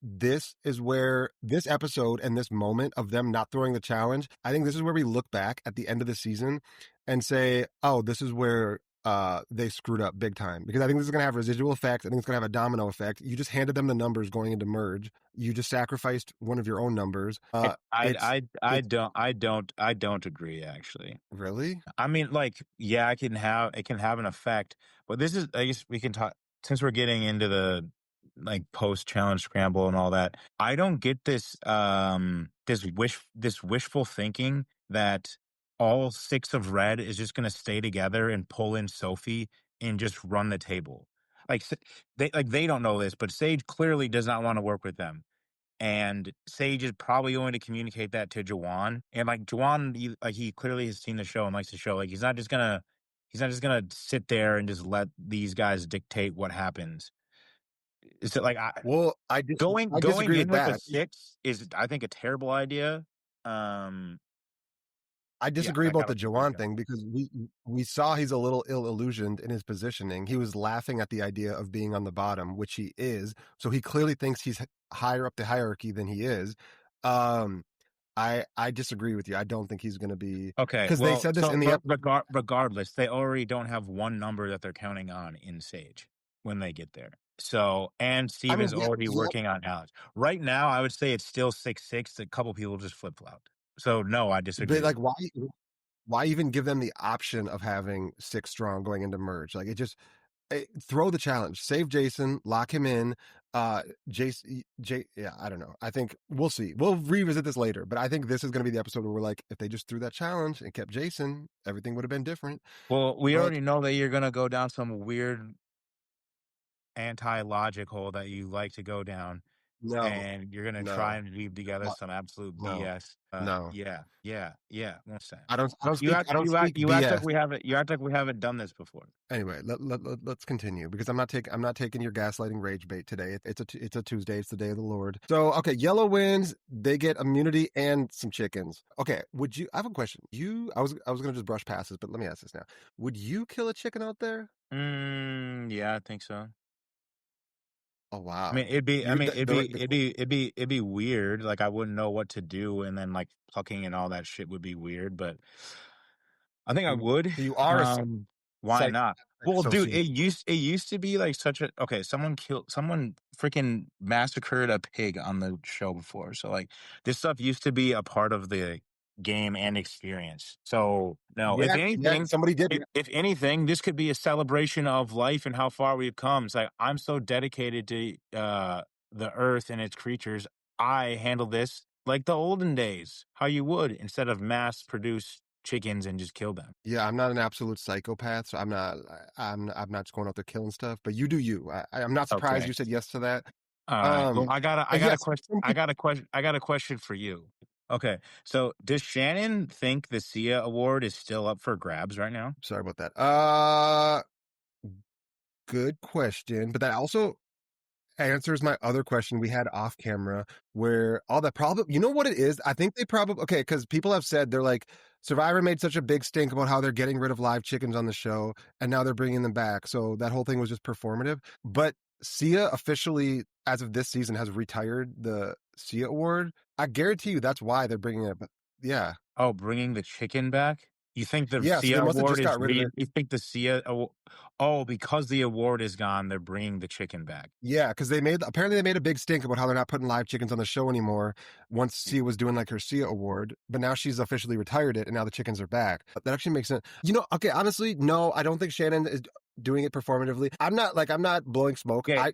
this is where this episode and this moment of them not throwing the challenge, I think this is where we look back at the end of the season and say, oh, this is where they screwed up big time. Because I think this is gonna have residual effects. I think it's gonna have a domino effect. You just handed them the numbers going into merge. You just sacrificed one of your own numbers. It's it's
I don't agree actually.
really
I mean, like, yeah, it can have an effect, but this is, I guess we can talk since we're getting into the like post challenge scramble and all that. I don't get this wishful thinking that all six of red is just going to stay together and pull in Sophie and just run the table. Like they don't know this, but Sage clearly does not want to work with them. And Sage is probably going to communicate that to Jawan. And like Jawan, he clearly has seen the show and likes the show. Like he's not just gonna sit there and just let these guys dictate what happens. Is it like
well, I
going
disagree
in
with
with a
that.
six is I think a terrible idea. Um,
I
yeah,
disagree
I
about
got
the
what you
Jawan
got.
thing because we saw he's a little ill-illusioned in his positioning. He was laughing at the idea of being on the bottom, which he is. So he clearly thinks he's higher up the hierarchy than he is. Um, I disagree with you. I don't think he's going to be
Okay,
because they
well,
said this
so
in the
but regardless, they already don't have one number that they're counting on in Sage when they get there. So, and
I
Steve
mean,
is
yeah,
already
yeah,
working on Alex. Right now, I would say it's still 6-6. A couple people just flip flopped. So, no, I
but
disagree with
like
you.
why even give them the option of having six strong going into merge? Like it just throw the challenge, save Jason, lock him in. Jason, yeah, I don't know. I think we'll see. We'll revisit this later, but I think this is going to be the episode where we're like, if they just threw that challenge and kept Jason, everything would have been different.
Well, we
But
already know that you're gonna go down some weird anti-logic hole that you like to go down,
no,
and you're gonna try
no,
and weave together
lo-
some absolute
no,
BS.
no.
Yeah, 100%.
I don't speak
You act like
BS.
we haven't done this before.
Anyway, let's continue because I'm not taking your gaslighting rage bait today. It's a Tuesday. It's the day of the Lord. So okay, yellow wins. They get immunity and some chickens. Okay, would you? I have a question. I was gonna just brush past this, but let me ask this now. Would you kill a chicken out there?
Yeah, I think so.
Oh
I mean,
wow,
it'd be weird. Like I wouldn't know what to do, and then like plucking and all that shit would be weird. But I think I would.
so you are a
Why
psych
not? Well, dude,
sociopath.
it used to be like such a okay. Someone freaking massacred a pig on the show before. So like this stuff used to be a part of the game and experience. So no, if
Yeah, yeah.
anything,
Somebody did.
if anything, this could be a celebration of life and how far we've come. It's like I'm so dedicated to the earth and its creatures. I handle this like the olden days, how you would instead of mass produce chickens and just kill them.
Yeah, I'm not an absolute psychopath, so I'm not just going out there killing stuff. But you do you. I'm not surprised
Okay.
you said yes to that.
All right. Well,
But yes,
I got a question for you. Okay. So does Shannon think the Sia award is still up for grabs right now?
sorry about that. Good question. But that also answers my other question we had off camera where all that problem, you know what it is? I think they probably, okay, because people have said they're like, Survivor made such a big stink about how they're getting rid of live chickens on the show and now they're bringing them back. So that whole thing was just performative. But Sia officially, as of this season, has retired the Sia award. I guarantee you that's why they're bringing it. Yeah.
Oh, bringing the chicken back? You think the
Yeah. So they
Sia
must have
award
just
is
got rid of it.
you think the oh, because the award is gone, they're bringing the chicken back.
Yeah, because apparently they made a big stink about how they're not putting live chickens on the show anymore. Once Sia was doing like her Sia award, but now she's officially retired it, and now the chickens are back. That actually makes sense. You know, okay, honestly, no, I don't think Shannon is doing it performatively. I'm not blowing smoke.
Okay,
I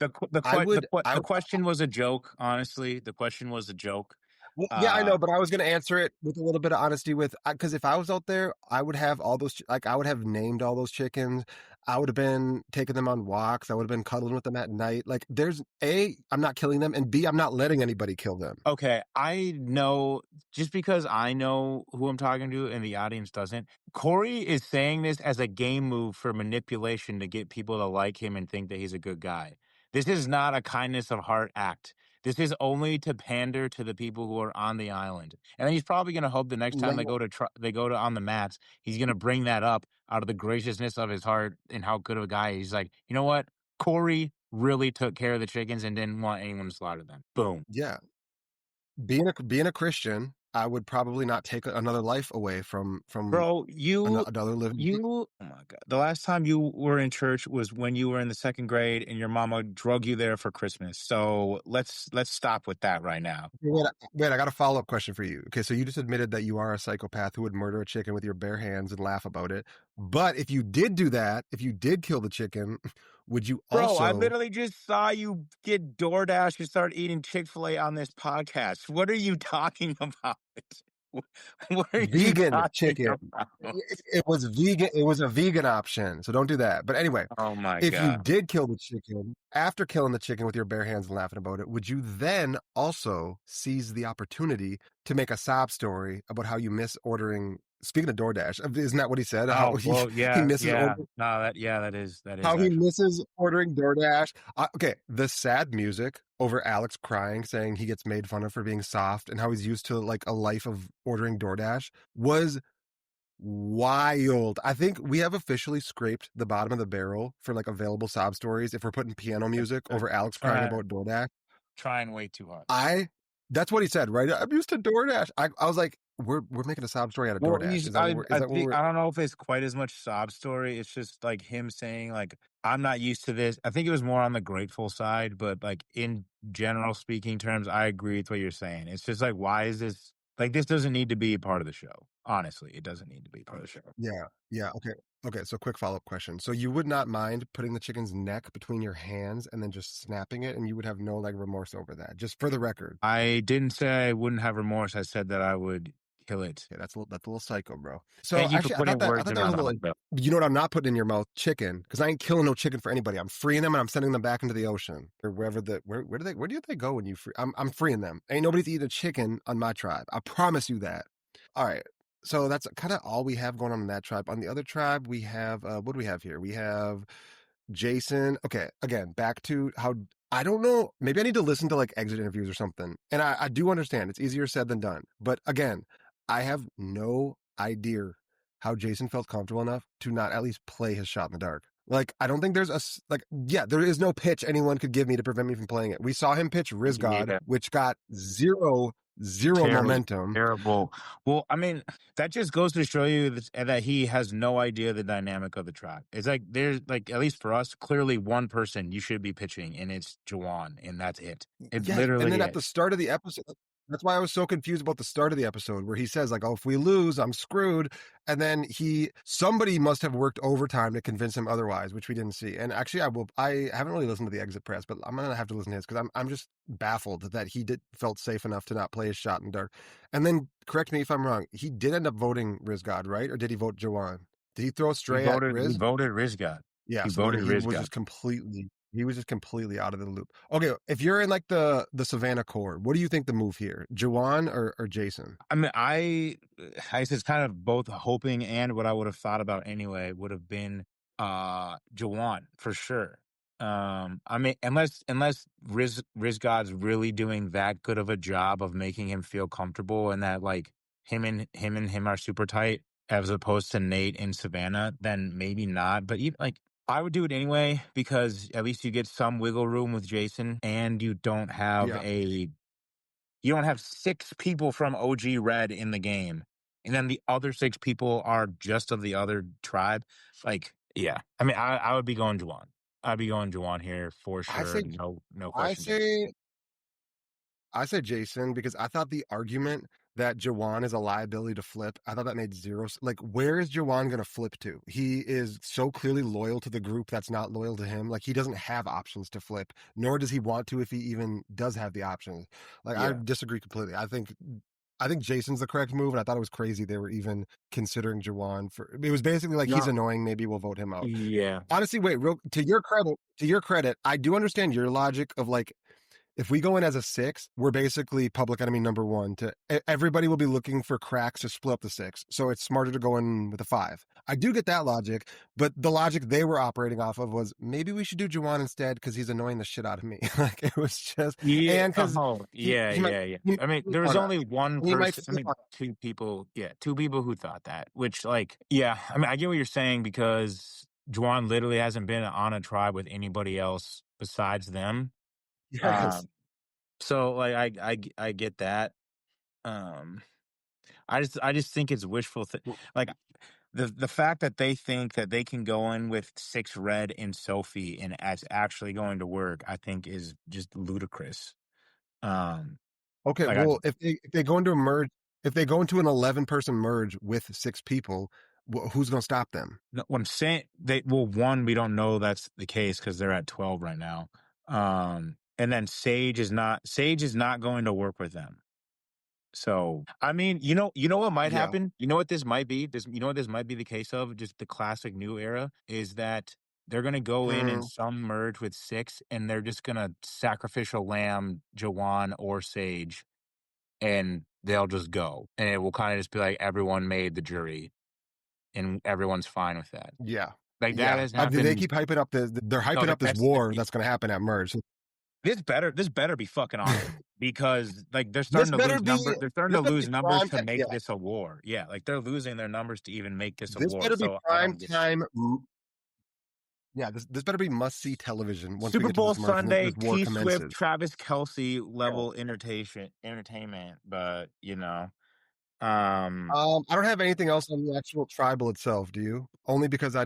would,
the question was a joke, honestly. The question was a joke.
Well, yeah, I
Uh,
know, but I was going to answer it with a little bit of honesty with because if I was out there, I would have all those like I would have named all those chickens. I would have been taking them on walks. I would have been cuddling with them at night. Like there's A, I'm not killing them, and B, I'm not letting anybody kill them.
Okay, I know just because I know who I'm talking to and the audience doesn't. Corey is saying this as a game move for manipulation to get people to like him and think that he's a good guy. This is not a kindness of heart act. This is only to pander to the people who are on the island. And then he's probably going to hope the next time
No,
they go to on the mats, he's going to bring that up out of the graciousness of his heart and how good of a guy he's like, you know what? Corey really took care of the chickens and didn't want anyone to slaughter them. Boom.
yeah, being a Christian, I would probably not take another life away from
Bro,
another living.
oh my God. The last time you were in church was when you were in the second grade and your mama drug you there for Christmas. So let's stop with that right now.
Wait, I got a follow-up question for you. Okay, so you just admitted that you are a psychopath who would murder a chicken with your bare hands and laugh about it. But if you did do that, if you did kill the chicken, would you
Bro, I
also
literally just saw you get DoorDash and start eating Chick-fil-A on this podcast. What are you talking about? What are you
vegan
talking
chicken?
about?
It was vegan. It was a vegan option. So don't do that. But anyway,
Oh my
if you
God.
did kill the chicken, after killing the chicken with your bare hands and laughing about it, would you then also seize the opportunity to make a sob story about how you miss ordering? Speaking of DoorDash, isn't that what he said? How
Oh, well,
he
yeah,
misses
yeah.
ordering,
No, that is
how he
actually.
misses ordering DoorDash. Okay, the sad music over Alex crying, saying he gets made fun of for being soft, and how he's used to like a life of ordering DoorDash was wild. I think we have officially scraped the bottom of the barrel for like available sob stories if we're putting piano music over Alex crying
Try,
about DoorDash.
trying way too hard.
I that's what he said, right? I'm used to DoorDash. I was like, we're making a sob story out of
Well,
DoorDash. Is that what we're is
I
that what
think
we're
I don't know if it's quite as much sob story. It's just like him saying like I'm not used to this. I think it was more on the grateful side, but like in general speaking terms, I agree with what you're saying. It's just like why is this like this doesn't need to be a part of the show. Honestly, it doesn't need to be part of the show.
yeah, yeah, okay. Okay, so quick follow-up question. So you would not mind putting the chicken's neck between your hands and then just snapping it, and you would have no like remorse over that, just for the record.
I didn't say I wouldn't have remorse. I said that I would kill it.
Yeah, that's a little psycho, bro. So
Thank you for
actually,
putting
I
words
thought
in
that
my
was a
mouth,
little.
bro.
You know what? I'm not putting in your mouth chicken because I ain't killing no chicken for anybody. I'm freeing them and I'm sending them back into the ocean or wherever where do they go when you free? I'm freeing them. Ain't nobody's eating a chicken on my tribe. I promise you that. All right. So that's kind of all we have going on in that tribe. On the other tribe, we have what do we have here? We have Jason. Okay, again, back to how I don't know. Maybe I need to listen to like exit interviews or something. And I do understand it's easier said than done. But again, I have no idea how Jason felt comfortable enough to not at least play his shot in the dark. Like, I don't think there's like, yeah, there is no pitch anyone could give me to prevent me from playing it. We saw him pitch Rizgod,
Yeah.
which got zero
Terrible,
momentum.
terrible. Well, I mean, that just goes to show you that he has no idea the dynamic of the tribe. It's like there's like at least for us, clearly one person you should be pitching, and it's Jawan, and that's it. It
Yeah, and
literally
then at
is.
the start of the episode, that's why I was so confused about the start of the episode where he says like, "Oh, if we lose, I'm screwed," and then somebody must have worked overtime to convince him otherwise, which we didn't see. And actually, I haven't really listened to the exit press, but I'm gonna have to listen to his because I'm just baffled that he felt safe enough to not play his shot in the dark. And then correct me if I'm wrong, he did end up voting Rizgod, right? Or did he vote Jawan? Did he throw stray at
He
Riz?
voted Rizgat.
Yeah,
He
so then
voted Rizgat.
he was just completely out of the loop. Okay, if you're in like the Savannah core, what do you think the move here? Jawan or Jason?
I mean, I was kind of both hoping and what I would have thought about anyway would have been Jawan for sure. I mean, unless Rizgod's really doing that good of a job of making him feel comfortable and that like him are super tight as opposed to Nate and Savannah, then maybe not. But even like I would do it anyway because at least you get some wiggle room with Jason and
Yeah.
you don't have six people from OG Red in the game, and then the other six people are just of the other tribe. Like, yeah, I mean, I would be going Juwan. I'd be going Juwan here for
I
sure.
say
No
I
questions asked.
say I say Jason because I thought the argument that Jawan is a liability to flip. I thought that made like, where is Jawan going to flip to? He is so clearly loyal to the group that's not loyal to him. Like, he doesn't have options to flip, nor does he want to if he even does have the options. Like, I
Yeah.
disagree completely. I think Jason's the correct move, and I thought it was crazy they were even considering Jawan for. It was basically like, he's
No.
annoying. Maybe we'll vote him out.
Yeah.
Honestly, wait, real to your credit, I do understand your logic of like, if we go in as a 6, we're basically public enemy number 1. Everybody will be looking for cracks to split up the 6, so it's smarter to go in with a 5. I do get that logic, but the logic they were operating off of was, maybe we should do Jawan instead because he's annoying the shit out of me. Like, it was just,
Yeah.
and because
Oh, yeah,
he might
yeah, yeah.
he might
I mean,
flip
there was
on us.
only one
He might
person. I
flip
mean,
on us.
two people. Yeah, two people who thought that. Which, like, yeah. I mean, I get what you're saying because Juwan literally hasn't been on a tribe with anybody else besides them.
Yes.
Um. So, like, I get that. Um. I just think it's wishful. Like, the fact that they think that they can go in with 6 red and Sophie and it's actually going to work, I think is just ludicrous. Um.
Okay,
Like I
well, if they go into a merge, if they go into an 11-person merge with 6 people, who's going to stop them?
No, what I'm saying, one, we don't know that's the case because they're at 12 right now. And then Sage is not going to work with them. So I mean, you know what might
Yeah.
happen? You know what this might be? This might be the case of just the classic new era is that they're gonna go in and
Hmm.
some merge with 6 and they're just gonna sacrificial lamb Jawan or Sage and they'll just go. And it will kind of just be like everyone made the jury and everyone's fine with that.
Yeah.
Like that
Yeah.
has
I mean, they
happened.
keep hyping up they're
No,
hyping up this
that's
war that's going to happen at merge.
this better be fucking awesome because like
This better be
they're starting
this
to
better be
lose numbers
prime
to
time. Yeah.
make this a war. Yeah, like they're losing their numbers to even make this a
This
war.
better be
So I
prime
don't get
time. Yeah, this better be must see television once we
Super
get to
Bowl
this merge and
Sunday,
this war
T Swift,
commences.
Travis Kelsey
Yeah.
level entertainment, but um
I don't have anything else on the actual tribal itself. Do you? Only because I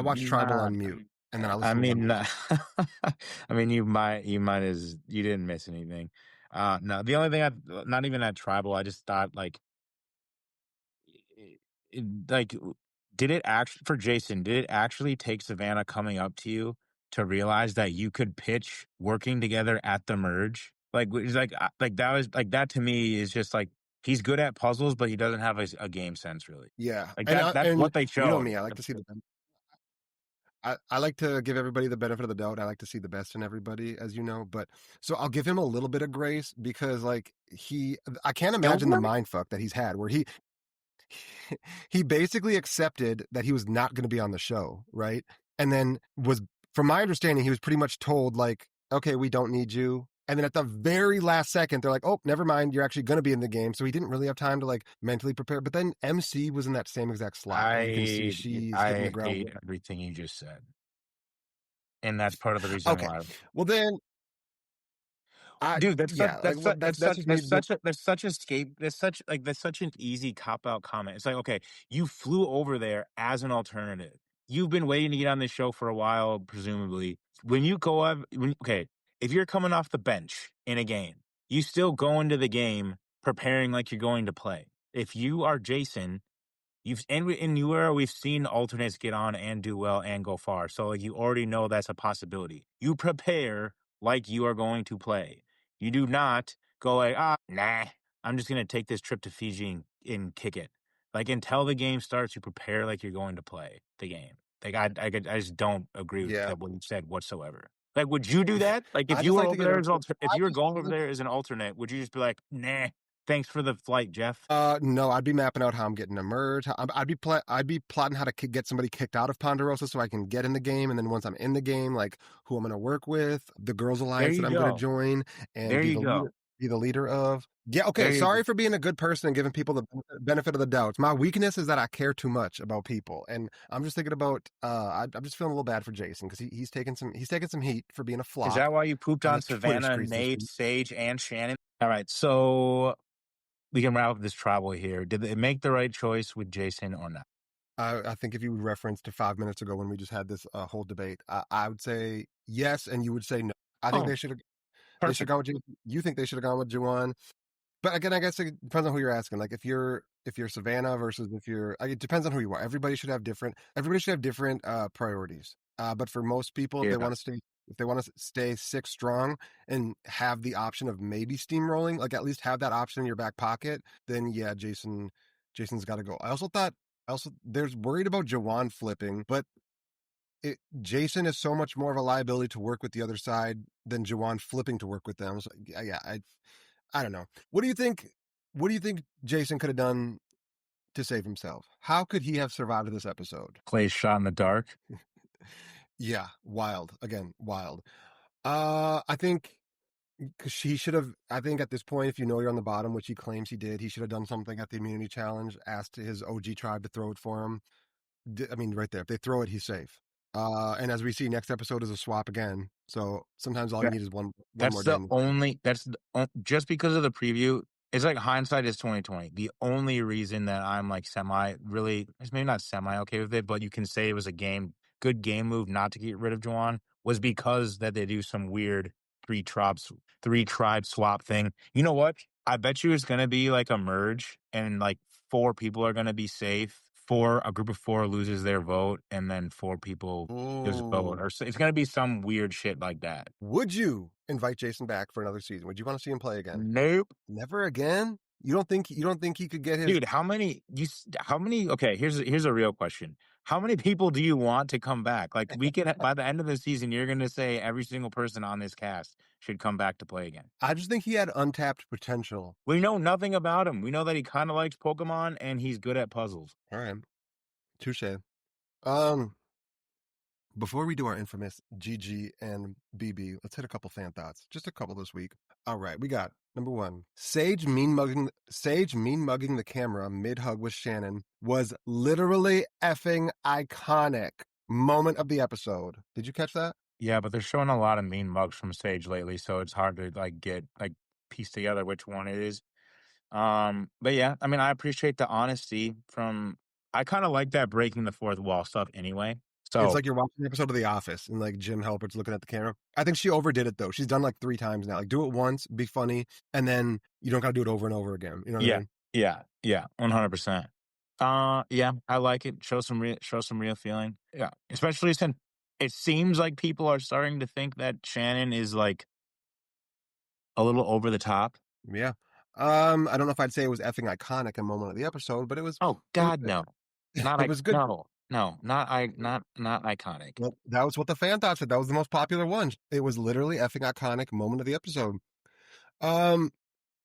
watch tribal
nah,
on mute and then I
I
listen to
mean,
one.
I mean, you might as you didn't miss anything. No, the only thing not even at tribal, I just thought like, like, did it actually for Jason? Did it actually take Savannah coming up to you to realize that you could pitch working together at the merge? Like, it's like that was like that to me is just like he's good at puzzles, but he doesn't have a game sense really.
Yeah,
Like
and
that's
and
what they
you know
showed.
me, I like to see I like to give everybody the benefit of the doubt. I like to see the best in everybody, as you know. But so I'll give him a little bit of grace because, like, I can't imagine the mind fuck that he's had where he basically accepted that he was not going to be on the show, right? And then from my understanding, he was pretty much told, like, okay, we don't need you. And then at the very last second, they're like, oh, never mind, you're actually going to be in the game. So he didn't really have time to like mentally prepare. But then MC was in that same exact slot. And you can see
I
she's hitting the
I
ground.
hate everything you just said, and that's part of the reason
Okay.
why.
Well, then
Dude,
yeah, like what that's just me.
that's such an easy cop out comment. It's like, okay, you flew over there as an alternative. You've been waiting to get on this show for a while, presumably. When you go up, okay, if you're coming off the bench in a game, you still go into the game preparing like you're going to play. If you are Jason, in New Era, we've seen alternates get on and do well and go far. So like you already know that's a possibility. You prepare like you are going to play. You do not go like, nah, I'm just gonna take this trip to Fiji and kick it. Like until the game starts, you prepare like you're going to play the game. Like I just don't agree with
Yeah.
that what you said whatsoever. Like, would you do that? Like, if
I
you
just
were
like to
over
give
there
everybody.
if you were going over there as an alternate, would you just be like, nah, thanks for the flight, Jeff?
No, I'd be mapping out how I'm getting a merge. I'd be plotting how to get somebody kicked out of Ponderosa so I can get in the game, and then once I'm in the game, like who I'm going to work with, the girls'
There
alliance that
you
I'm going to
go.
join, and
There you go.
be the leader of. Yeah, okay.
There you go.
Sorry for being a good person and giving people the benefit of the doubt. My weakness is that I care too much about people, and I'm just thinking about. I'm just feeling a little bad for Jason because he's taking some heat for being a
Is
flop
that why you pooped
on
on
the Twitter
Savannah,
streets this
Nate,
week.
Sage, and Shannon? All right, so we can wrap up this tribal here. Did they make the right choice with Jason or not?
I think if you would reference to 5 minutes ago when we just had this whole debate, I would say yes, and you would say no. I think
Oh,
they should have
perfect.
gone with you. You think they should have gone with Juwan. But again, I guess it depends on who you're asking. Like if you're Savannah versus if you're, it depends on who you are. Everybody should have different priorities. But for most people,
Yeah.
if they want to stay six strong and have the option of maybe steamrolling, like at least have that option in your back pocket, then yeah, Jason's got to go. I also there's worried about Jawan flipping, but Jason is so much more of a liability to work with the other side than Jawan flipping to work with them. So, yeah, I don't know. What do you think? What do you think Jason could have done to save himself? How could he have survived this episode?
Clay shot in the dark.
Yeah, wild. Again, wild. I think because he should have. I think at this point, if you know you're on the bottom, which he claims he did, he should have done something at the immunity challenge. Asked his OG tribe to throw it for him. I mean, right there. If they throw it, he's safe. And as we see, next episode is a swap again. So sometimes all you need is one more
That's the
day.
only. Just because of the preview. It's like hindsight is 2020. The only reason that I'm like really, it's maybe not semi okay with it, but you can say it was a good game move not to get rid of Juwan was because that they do some weird three tribes, three tribe swap thing. You know what? I bet you it's gonna be like a merge, and like four people are gonna be safe. A group of four loses their vote, and then four people just vote,
Oh,
or it's gonna be some weird shit like that.
would you invite Jason back for another season? Would you want to see him play again?
Nope.
Never again? You don't think he could get his
Dude, how many okay, here's a real question. How many people do you want to come back? Like we could by the end of the season, you're gonna say every single person on this cast should come back to play again.
I just think he had untapped potential.
We know nothing about him. We know that he kind of likes Pokemon and he's good at puzzles.
All right. Touche. Um Before we do our infamous GG and BB, let's hit a couple fan thoughts. Just a couple this week. All right, we got number one. Sage mean mugging the camera mid hug with Shannon was literally effing iconic moment of the episode. Did you catch that?
Yeah, but they're showing a lot of mean mugs from Sage lately, so it's hard to piece together which one it is. But yeah, I mean, I appreciate the honesty from. I kind of like that breaking the fourth wall stuff anyway.
It's
So
like you're watching an episode of The Office and like Jim Halpert's looking at the camera. I think she overdid it though. She's done like 3 times now. Like do it once, be funny, and then you don't got to do it over and over again. You know what I
yeah,
mean?
yeah, 100%. Yeah, I like it. Show some real feeling. Yeah, especially since it seems like people are starting to think that Shannon is like a little over the top.
Yeah. I don't know if I'd say it was effing iconic a moment of the episode, but
Oh
it was
God,
good.
no, not
It
I.
was good.
No, not iconic.
Well, that was what the fan thought said. That was the most popular one. It was literally effing iconic moment of the episode. Um,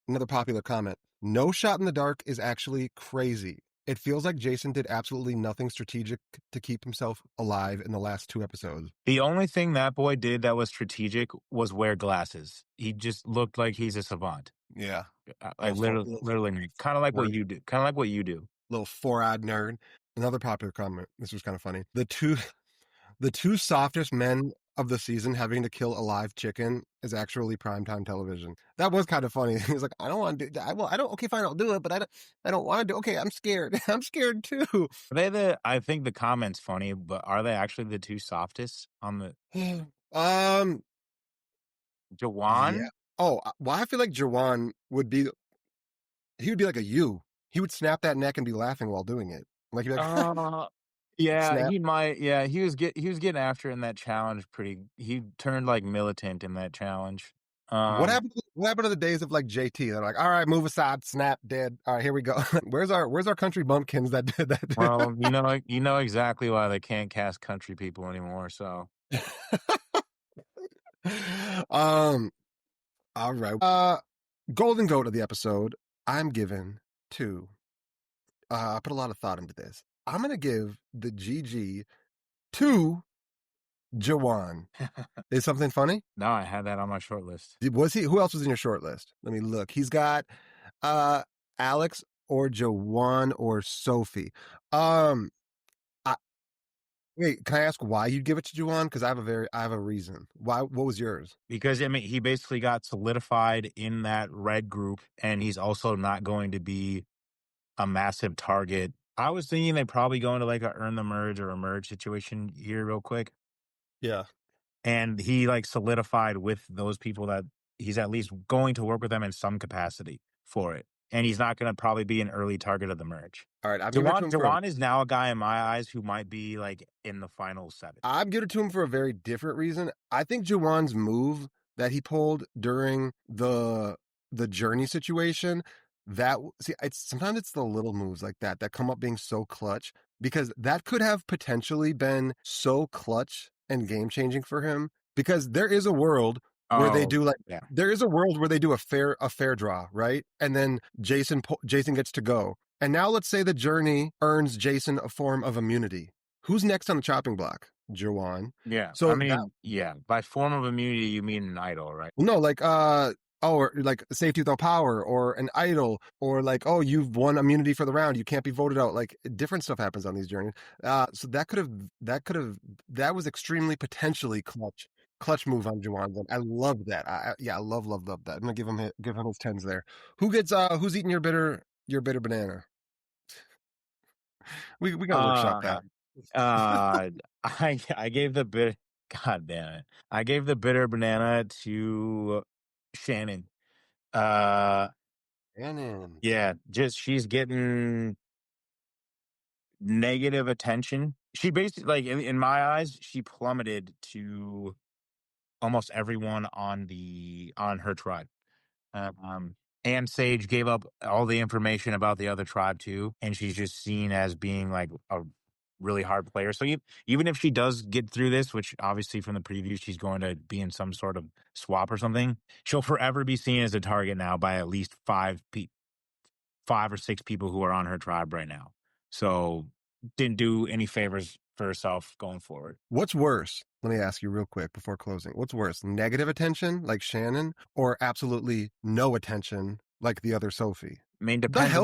Another popular comment. No shot in the dark is actually crazy. It feels like Jason did absolutely nothing strategic to keep himself alive in the last 2 episodes.
The only thing that boy did that was strategic was wear glasses. He just looked like he's a savant.
Yeah.
Like literally, kind of like what
Nerd,
you do. Kind of like what you do.
little four-eyed nerd. Another popular comment. This was kind of funny. The two softest men of the season having to kill a live chicken is actually primetime television. That was kind of funny. He's like, I don't want to do that. Well, I don't. Okay, fine, I'll do it, but I don't want to do. Okay, I'm scared. I'm scared too.
Are they the? I think the comment's funny, but are they actually the two softest on the
um, yeah.
Jawan?
Oh, well, I feel like Jawan would be. He would be like a you. He would snap that neck and be laughing while doing it. Like he'd be like,
Yeah,
snap.
he might. Yeah, he was getting after in that challenge. He turned like militant in that challenge. Um,
What happened to the days of like JT? They're like, all right, move aside, snap, dead. All right, here we go. Where's our country bumpkins that did that?
well, you know exactly why they can't cast country people anymore. So
um, all right. Golden goat of the episode, I'm giving to. I put a lot of thought into this. I'm gonna give the GG to Jawan. Is something funny?
now I had that on my short list.
Was he? Who else was in your short list? Let me look. He's got uh Alex or Jawan or Sophie. Um, I, Wait. Can I ask why you'd give it to Jawan? Because I have a reason. Why? What was yours?
Because I mean, he basically got solidified in that red group, and he's also not going to be a massive target. I was thinking they probably go into like a earn the merge or a merge situation here real quick.
Yeah.
And he like solidified with those people that he's at least going to work with them in some capacity. for it. And he's not going to probably be an early target of the merge.
All right, I've given it to him
Dewan is now a guy in my eyes who might be like in the final 7.
I'm giving it to him for a very different reason. I think Juwan's move that he pulled during the journey situation, sometimes it's the little moves like that come up being so clutch, because that could have potentially been so clutch and game changing for him, because there is a world where they do there is a world where they do a fair draw, right? And then Jason gets to go. And now let's say the journey earns Jason a form of immunity. Who's next on the chopping block? Juwan.
Yeah.
So
I mean, by form of immunity, you mean an idol, right?
No, like or like safety without power, or an idol, or like, oh, you've won immunity for the round, you can't be voted out. Like different stuff happens on these journeys. So that was extremely potentially clutch move on Juwan. I love that. I love that. I'm gonna give him his 10s there. Who's eating your bitter banana? We gotta workshop that.
I gave the bitter. God damn it! I gave the bitter banana to Shannon.
Shannon.
Yeah, just she's getting negative attention. She basically, like in my eyes, she plummeted to almost everyone on her tribe. And Sage gave up all the information about the other tribe too, and she's just seen as being like a really hard player. So even if she does get through this, which obviously from the preview she's going to be in some sort of swap or something, she'll forever be seen as a target now by at least 5 or 6 people who are on her tribe right now. So didn't do any favors for herself going forward.
What's worse? Let me ask you real quick before closing. What's worse, negative attention like Shannon, or absolutely no attention like the other Sophie?
I mean,
Depends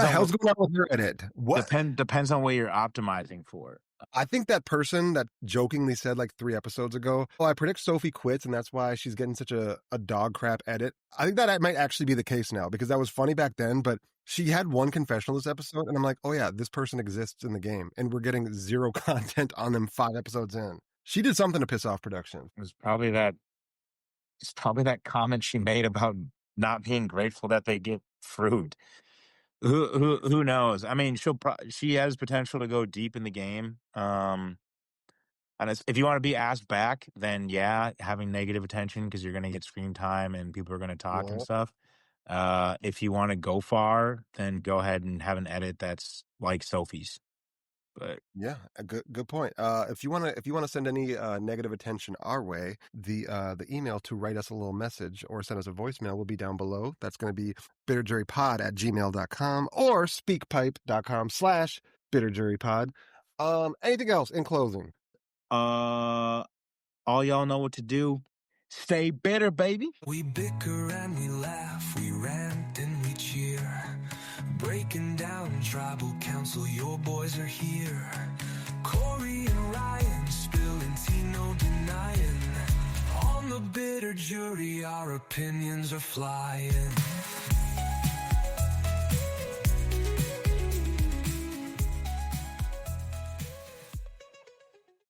on with her edit. What
depends on what you're optimizing for.
I think that person that jokingly said like 3 episodes ago, "Oh, I predict Sophie quits, and that's why she's getting such a dog crap edit." I think that might actually be the case now, because that was funny back then, but she had one confessional this episode, and I'm like, oh yeah, this person exists in the game, and we're getting 0 content on them 5 episodes in. She did something to piss off production.
It's probably that comment she made about not being grateful that they get fruit. Who knows? I mean, she has potential to go deep in the game. And if you want to be asked back, then having negative attention because you're going to get screen time and people are going to talk and stuff. If you want to go far, then go ahead and have an edit that's like Sophie's. But
yeah, a good point. If you want to send any negative attention our way, the email to write us a little message or send us a voicemail will be down below. That's going to be bitterjurypod@gmail.com or speakpipe.com/bitterjurypod. Anything else in closing?
All y'all know what to do. Stay bitter, baby.
We bicker and we laugh, we rant and we cheer. Breaking down tribal council, your boys are here. Corey and Ryan, spilling tea, no denying. On the bitter jury, our opinions are flying.